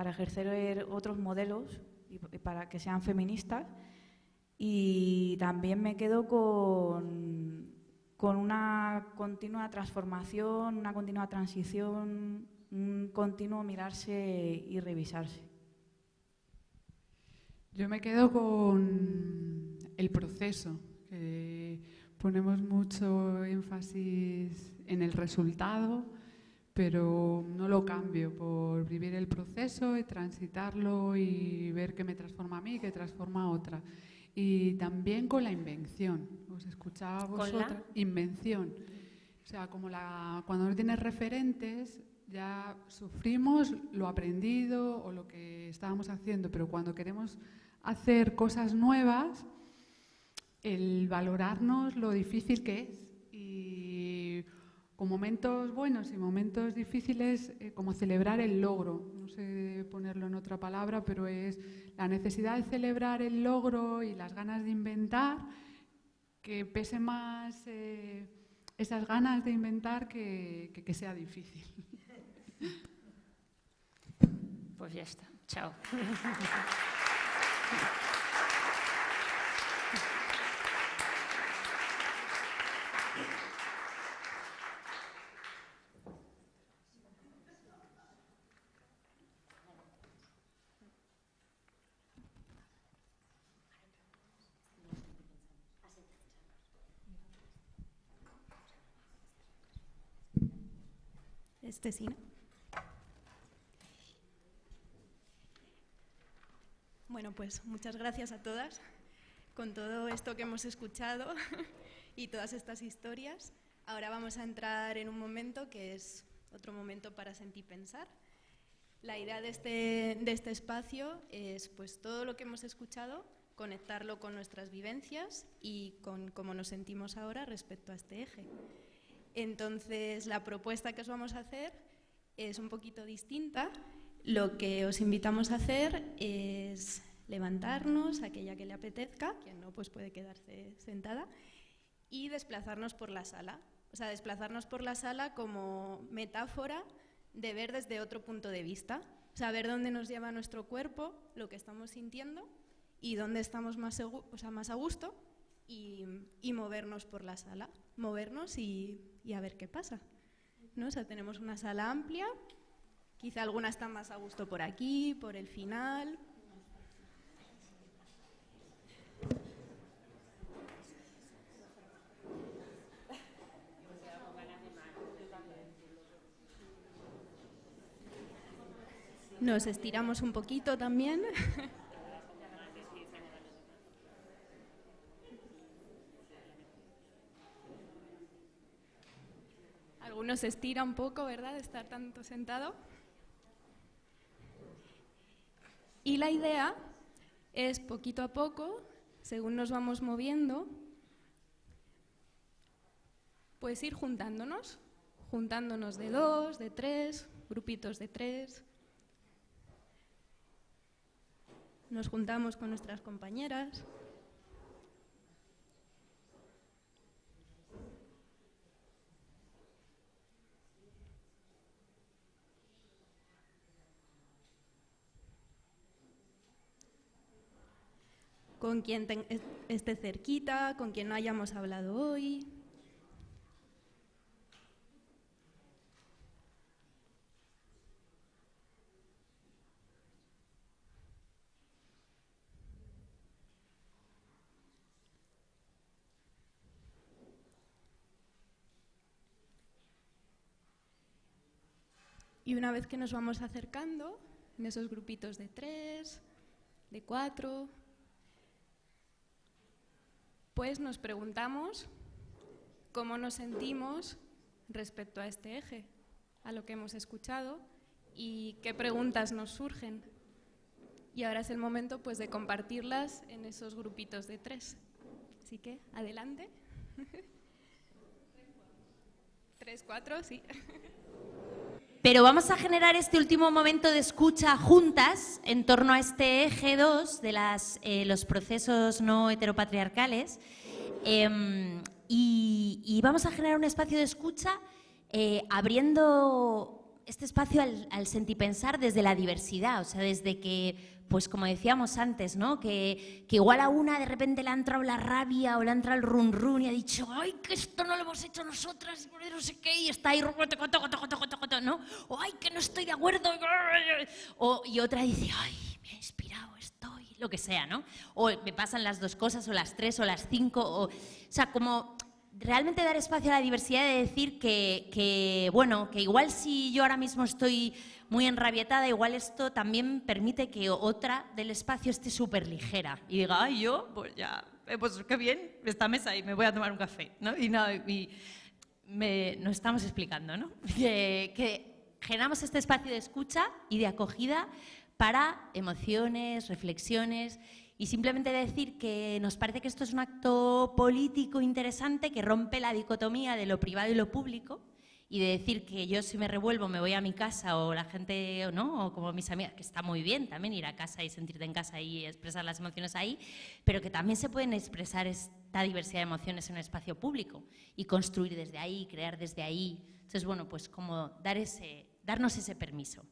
Speaker 3: ejercer otros modelos y para que sean feministas. Y también me quedo con una continua transformación, una continua transición, un continuo mirarse y revisarse.
Speaker 2: Yo me quedo con el proceso, que ponemos mucho énfasis en el resultado, pero no lo cambio por vivir el proceso y transitarlo y ver qué me transforma a mí, qué transforma a otra. Y también con la invención. Os escuchaba a vosotras. Invención. O sea, como cuando no tienes referentes, ya sufrimos lo aprendido o lo que estábamos haciendo, pero cuando queremos hacer cosas nuevas, el valorarnos lo difícil que es. Y con momentos buenos y momentos difíciles, como celebrar el logro. No sé ponerlo en otra palabra, pero es la necesidad de celebrar el logro y las ganas de inventar, que pese más esas ganas de inventar que sea difícil.
Speaker 1: Pues ya está. Chao.
Speaker 7: Sí, ¿no? Bueno, pues muchas gracias a todas. Con todo esto que hemos escuchado y todas estas historias, ahora vamos a entrar en un momento que es otro momento para sentir pensar. La idea de este espacio es, pues, todo lo que hemos escuchado, conectarlo con nuestras vivencias y con cómo nos sentimos ahora respecto a este eje. Entonces, la propuesta que os vamos a hacer es un poquito distinta. Lo que os invitamos a hacer es levantarnos, aquella que le apetezca, quien no, pues puede quedarse sentada, y desplazarnos por la sala. O sea, desplazarnos por la sala como metáfora de ver desde otro punto de vista. O sea, ver dónde nos lleva nuestro cuerpo, lo que estamos sintiendo y dónde estamos más a gusto y movernos por la sala. Movernos y a ver qué pasa, ¿no? O sea, tenemos una sala amplia, quizá alguna está más a gusto por aquí, por el final. Nos estiramos un poquito también. Algunos se estira un poco, ¿verdad?, de estar tanto sentado. Y la idea es, poquito a poco, según nos vamos moviendo, pues ir juntándonos de 2, de 3, grupitos de 3. Nos juntamos con nuestras compañeras. Con quien esté cerquita, con quien no hayamos hablado hoy. Y una vez que nos vamos acercando, en esos grupitos de 3, de 4, pues nos preguntamos cómo nos sentimos respecto a este eje, a lo que hemos escuchado y qué preguntas nos surgen. Y ahora es el momento, pues, de compartirlas en esos grupitos de 3. Así que, adelante. 3, 4, sí.
Speaker 8: Pero vamos a generar este último momento de escucha juntas en torno a este eje 2 de los procesos no heteropatriarcales y vamos a generar un espacio de escucha abriendo este espacio al sentipensar desde la diversidad, o sea, desde que, pues como decíamos antes, ¿no? Que igual a una de repente le ha entrado la rabia o le ha entrado el run run y ha dicho, ¡ay, que esto no lo hemos hecho nosotras! Y no sé qué, y está ahí, ¿no? O ¡ay, que no estoy de acuerdo! Y otra dice, ¡ay, me ha inspirado, estoy! Lo que sea, ¿no? O me pasan las 2 cosas, o las 3, o las 5, o sea, como realmente dar espacio a la diversidad de decir bueno, que igual si yo ahora mismo estoy muy enrabietada, igual esto también permite que otra del espacio esté súper ligera y diga, ay, yo, pues ya, pues qué bien, esta mesa y me voy a tomar un café, ¿no? Y nos estamos explicando, ¿no? Que generamos este espacio de escucha y de acogida para emociones, reflexiones. Y simplemente decir que nos parece que esto es un acto político interesante que rompe la dicotomía de lo privado y lo público y de decir que yo si me revuelvo me voy a mi casa o la gente, ¿no? O como mis amigas, que está muy bien también ir a casa y sentirte en casa y expresar las emociones ahí, pero que también se pueden expresar esta diversidad de emociones en un espacio público y construir desde ahí, crear desde ahí. Entonces, bueno, pues como darnos ese permiso.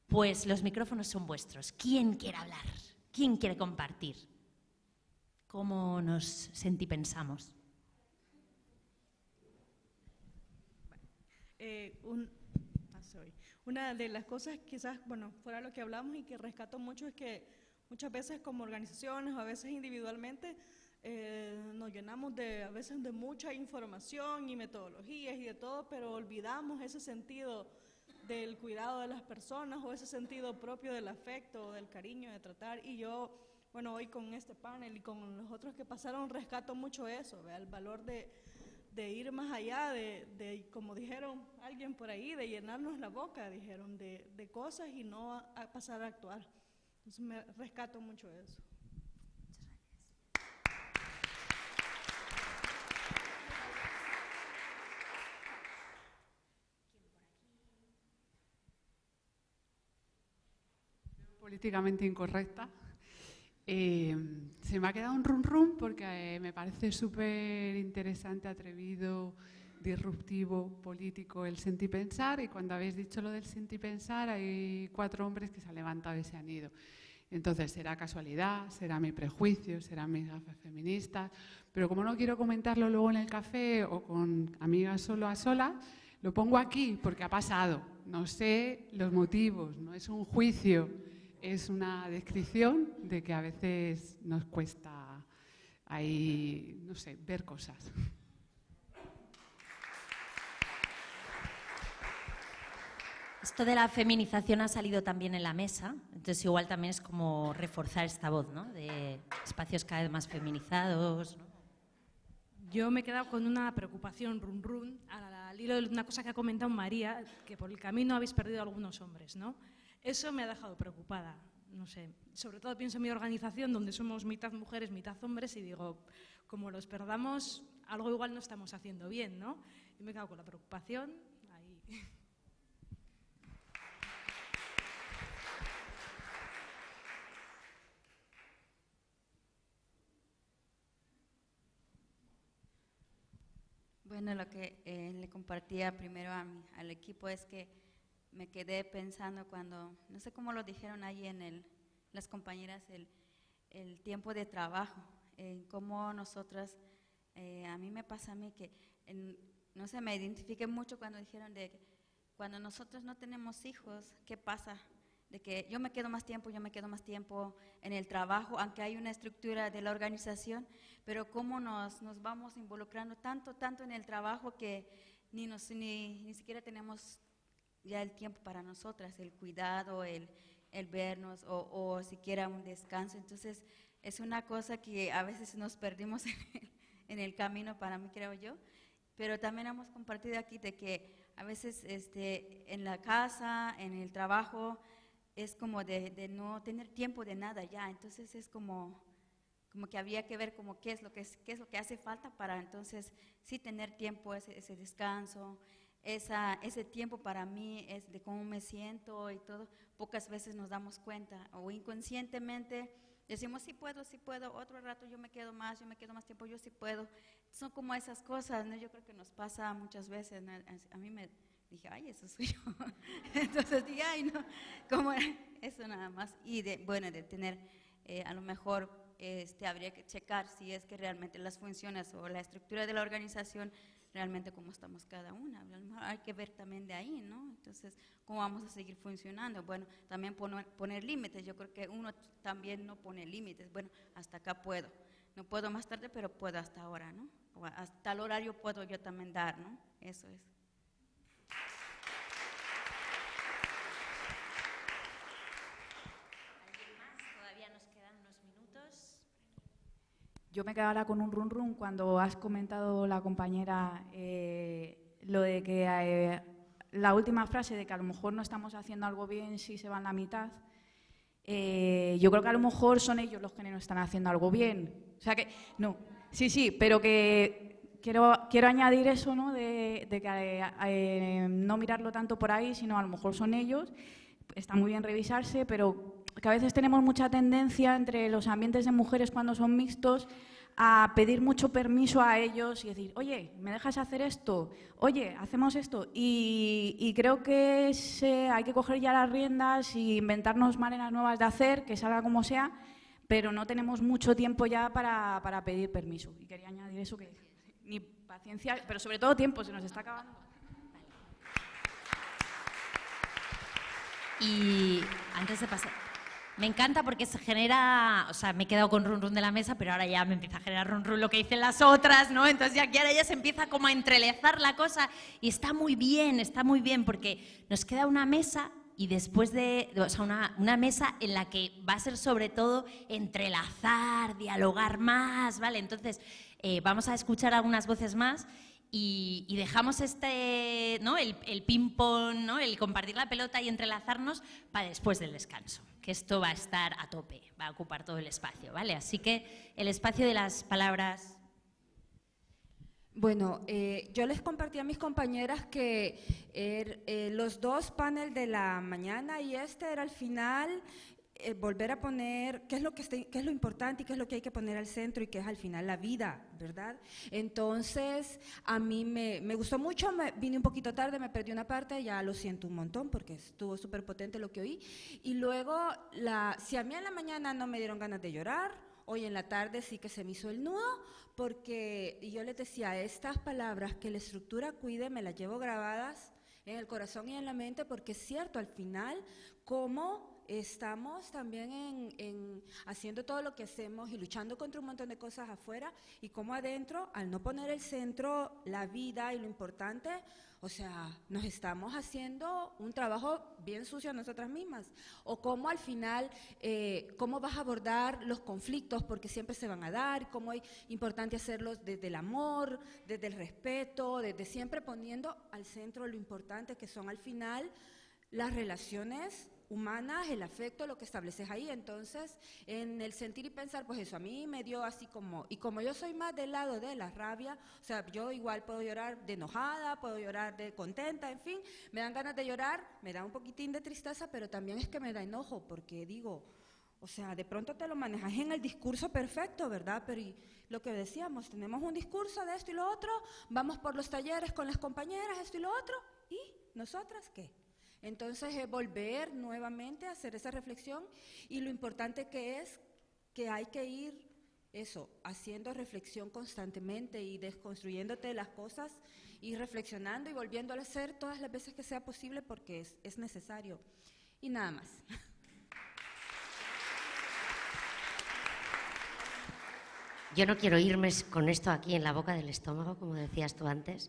Speaker 8: Pues los micrófonos son vuestros. ¿Quién quiere hablar? ¿Quién quiere compartir cómo nos sentipensamos?
Speaker 9: Una de las cosas quizás, bueno, fuera lo que hablamos y que rescato mucho es que muchas veces como organizaciones o a veces individualmente nos llenamos a veces de mucha información y metodologías y de todo, pero olvidamos ese sentido del cuidado de las personas o ese sentido propio del afecto o del cariño, de tratar. Y yo, bueno, hoy con este panel y con los otros que pasaron rescato mucho eso, ¿ve? El valor de ir más allá, como dijeron alguien por ahí, de llenarnos la boca, dijeron, de cosas y no a pasar a actuar. Entonces me rescato mucho eso.
Speaker 2: Políticamente incorrecta. Se me ha quedado un rum rum porque me parece súper interesante, atrevido, disruptivo, político el sentipensar, y cuando habéis dicho lo del sentipensar hay 4 hombres que se han levantado y se han ido. Entonces será casualidad, será mi prejuicio, serán mis gafas feministas, pero como no quiero comentarlo luego en el café o con amigas solo a solas, lo pongo aquí porque ha pasado. No sé los motivos, no es un juicio. Es una descripción de que a veces nos cuesta ahí, no sé, ver cosas.
Speaker 8: Esto de la feminización ha salido también en la mesa, entonces igual también es como reforzar esta voz, ¿no? De espacios cada vez más feminizados, ¿no?
Speaker 10: Yo me he quedado con una preocupación, al hilo de una cosa que ha comentado María, que por el camino habéis perdido a algunos hombres, ¿no? Eso me ha dejado preocupada, no sé. Sobre todo pienso en mi organización, donde somos mitad mujeres, mitad hombres, y digo, como los perdamos, algo igual no estamos haciendo bien, ¿no? Y me he quedado con la preocupación ahí.
Speaker 11: Bueno, lo que le compartía primero al equipo es que me quedé pensando cuando, no sé cómo lo dijeron ahí las compañeras, el tiempo de trabajo, en cómo nosotras, a mí me pasa a mí que, no sé, me identifiqué mucho cuando dijeron de que cuando nosotros no tenemos hijos, ¿qué pasa? De que yo me quedo más tiempo en el trabajo, aunque hay una estructura de la organización, pero cómo nos vamos involucrando tanto en el trabajo que ni siquiera tenemos ya el tiempo para nosotras, el cuidado, el vernos o siquiera un descanso. Entonces es una cosa que a veces nos perdimos en el camino, para mí, creo yo, pero también hemos compartido aquí de que a veces en la casa, en el trabajo, es como de no tener tiempo de nada ya. Entonces es como que había que ver como qué es lo que hace falta para entonces sí tener tiempo, ese descanso, ese tiempo para mí es de cómo me siento y todo. Pocas veces nos damos cuenta o inconscientemente decimos sí puedo, otro rato yo me quedo más tiempo, yo sí puedo. Son como esas cosas, ¿no? Yo creo que nos pasa muchas veces, ¿no? A mí me dije, ay, eso soy yo. Entonces dije, ay, no, como eso nada más. Y de tener, a lo mejor habría que checar si es que realmente las funciones o la estructura de la organización, realmente cómo estamos cada una. A lo mejor hay que ver también de ahí, ¿no? Entonces, ¿cómo vamos a seguir funcionando? Bueno, también poner límites. Yo creo que uno también no pone límites. Bueno, hasta acá puedo. No puedo más tarde, pero puedo hasta ahora, ¿no? O hasta tal horario puedo yo también dar, ¿no? Eso es.
Speaker 3: Yo me quedaba con un run run cuando has comentado, la compañera, lo de que la última frase de que a lo mejor no estamos haciendo algo bien si se van la mitad. Yo creo que a lo mejor son ellos los que no están haciendo algo bien. O sea que, no, sí, pero que quiero añadir eso, ¿no? De que no mirarlo tanto por ahí, sino a lo mejor son ellos. Está muy bien revisarse, pero que a veces tenemos mucha tendencia entre los ambientes de mujeres cuando son mixtos a pedir mucho permiso a ellos y decir, oye, ¿me dejas hacer esto? Oye, hacemos esto. Y creo que hay que coger ya las riendas e inventarnos maneras nuevas de hacer, que salga como sea, pero no tenemos mucho tiempo ya para pedir permiso. Y quería añadir eso, que ni paciencia, pero sobre todo tiempo, se nos está acabando.
Speaker 8: Y antes de pasar, me encanta porque se genera, o sea, me he quedado con run run de la mesa, pero ahora ya me empieza a generar run run lo que dicen las otras, ¿no? Entonces ya aquí ahora ya se empieza como a entrelazar la cosa y está muy bien, porque nos queda una mesa y después de, o sea, una mesa en la que va a ser sobre todo entrelazar, dialogar más, ¿vale? Entonces vamos a escuchar algunas voces más. Y dejamos ¿no? el ping-pong, ¿no? El compartir la pelota y entrelazarnos para después del descanso, que esto va a estar a tope, va a ocupar todo el espacio, ¿vale? Así que el espacio de las palabras.
Speaker 12: Bueno, yo les compartí a mis compañeras que los dos paneles de la mañana y era al final volver a poner qué es lo importante y qué es lo que hay que poner al centro y qué es al final la vida, ¿verdad? Entonces, a mí me gustó mucho, vine un poquito tarde, me perdí una parte, ya lo siento un montón porque estuvo súper potente lo que oí. Y luego, si a mí en la mañana no me dieron ganas de llorar, hoy en la tarde sí que se me hizo el nudo, porque yo les decía, estas palabras que la estructura cuide, me las llevo grabadas en el corazón y en la mente, porque es cierto, al final, cómo estamos también haciendo todo lo que hacemos y luchando contra un montón de cosas afuera, y cómo adentro, al no poner el centro, la vida y lo importante, o sea, nos estamos haciendo un trabajo bien sucio a nosotras mismas. O cómo al final, cómo vas a abordar los conflictos, porque siempre se van a dar, cómo es importante hacerlos desde el amor, desde el respeto, desde siempre poniendo al centro lo importante que son al final las relaciones humanas, el afecto, lo que estableces ahí. Entonces, en el sentir y pensar, pues eso a mí me dio así como, y como yo soy más del lado de la rabia, o sea, yo igual puedo llorar de enojada, puedo llorar de contenta, en fin, me dan ganas de llorar, me da un poquitín de tristeza, pero también es que me da enojo, porque digo, o sea, de pronto te lo manejas en el discurso perfecto, ¿verdad? Pero y lo que decíamos, tenemos un discurso de esto y lo otro, vamos por los talleres con las compañeras, esto y lo otro, ¿y nosotras qué? Entonces es volver nuevamente a hacer esa reflexión, y lo importante que es que hay que ir haciendo reflexión constantemente y desconstruyéndote las cosas y reflexionando y volviéndolo a hacer todas las veces que sea posible, porque es necesario. Y nada más.
Speaker 5: Yo no quiero irme con esto aquí en la boca del estómago, como decías tú antes.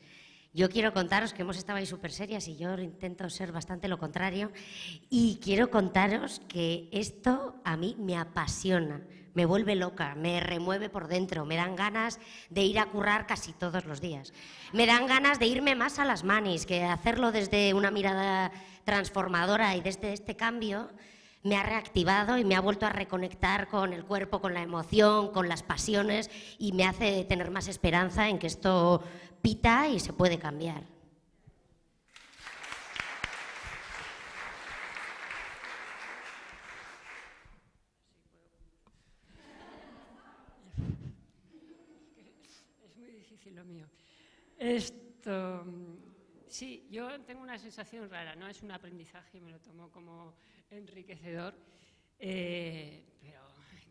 Speaker 5: Yo quiero contaros que hemos estado ahí súper serias y yo intento ser bastante lo contrario, y quiero contaros que esto a mí me apasiona, me vuelve loca, me remueve por dentro, me dan ganas de ir a currar casi todos los días. Me dan ganas de irme más a las manis, que hacerlo desde una mirada transformadora, y desde este cambio me ha reactivado y me ha vuelto a reconectar con el cuerpo, con la emoción, con las pasiones, y me hace tener más esperanza en que esto pita y se puede cambiar.
Speaker 1: Es muy difícil lo mío. Sí, yo tengo una sensación rara, no es un aprendizaje, me lo tomo como enriquecedor, pero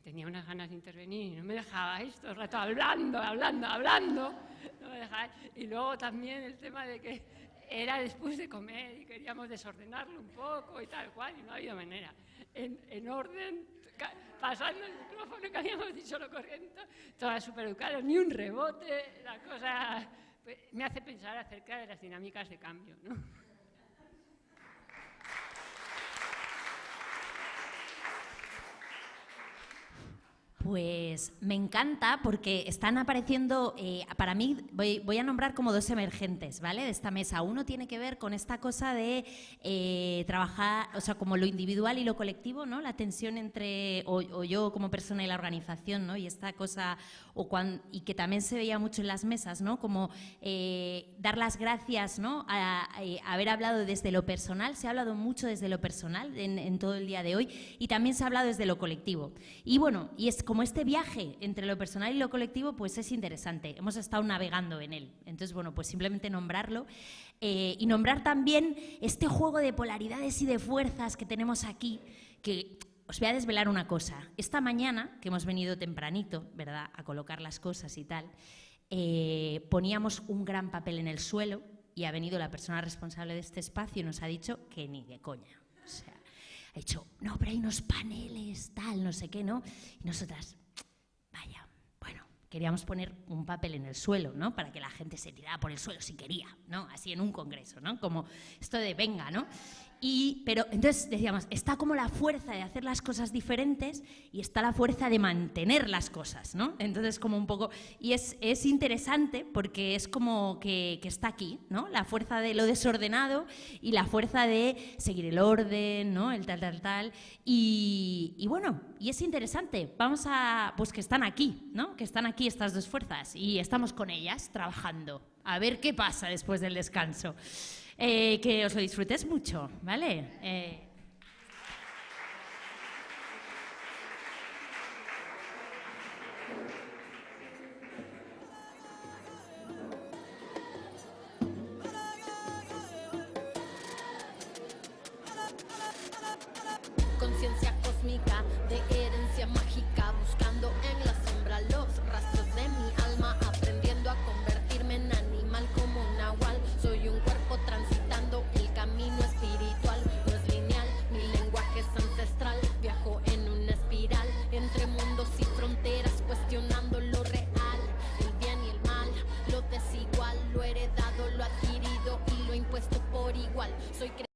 Speaker 1: tenía unas ganas de intervenir y no me dejabais todo el rato hablando, no me dejabais. Y luego también el tema de que era después de comer y queríamos desordenarlo un poco y tal cual, y no ha habido manera. En orden, pasando el micrófono, que habíamos dicho lo correcto, todas súper educadas, ni un rebote, la cosa me hace pensar acerca de las dinámicas de cambio, ¿no?
Speaker 8: Pues me encanta porque están apareciendo, para mí, voy a nombrar como dos emergentes, ¿vale? De esta mesa. Uno tiene que ver con esta cosa de trabajar, o sea, como lo individual y lo colectivo, ¿no? La tensión entre, o yo como persona y la organización, ¿no? Y esta cosa, y que también se veía mucho en las mesas, ¿no? Como dar las gracias, ¿no? A haber hablado desde lo personal, se ha hablado mucho desde lo personal en todo el día de hoy, y también se ha hablado desde lo colectivo. Y bueno, y es como este viaje entre lo personal y lo colectivo, pues es interesante. Hemos estado navegando en él. Entonces, bueno, pues simplemente nombrarlo. Y nombrar también este juego de polaridades y de fuerzas que tenemos aquí, que os voy a desvelar una cosa. Esta mañana, que hemos venido tempranito, ¿verdad?, a colocar las cosas y tal, poníamos un gran papel en el suelo y ha venido la persona responsable de este espacio y nos ha dicho que ni de coña. O sea, ha dicho, no, pero hay unos paneles, tal, no sé qué, ¿no? Y nosotras, vaya, bueno, queríamos poner un papel en el suelo, ¿no?, para que la gente se tirara por el suelo si quería, ¿no?, así en un congreso, ¿no?, como esto de venga, ¿no? Pero entonces decíamos, está como la fuerza de hacer las cosas diferentes y está la fuerza de mantener las cosas, ¿no? Entonces como un poco, y es interesante porque es como que está aquí, ¿no? La fuerza de lo desordenado y la fuerza de seguir el orden, ¿no? El tal, y bueno, y es interesante, vamos a, pues que están aquí, ¿no? Que están aquí estas dos fuerzas y estamos con ellas trabajando, a ver qué pasa después del descanso. Que os lo disfrutéis mucho, ¿vale?
Speaker 13: Conciencia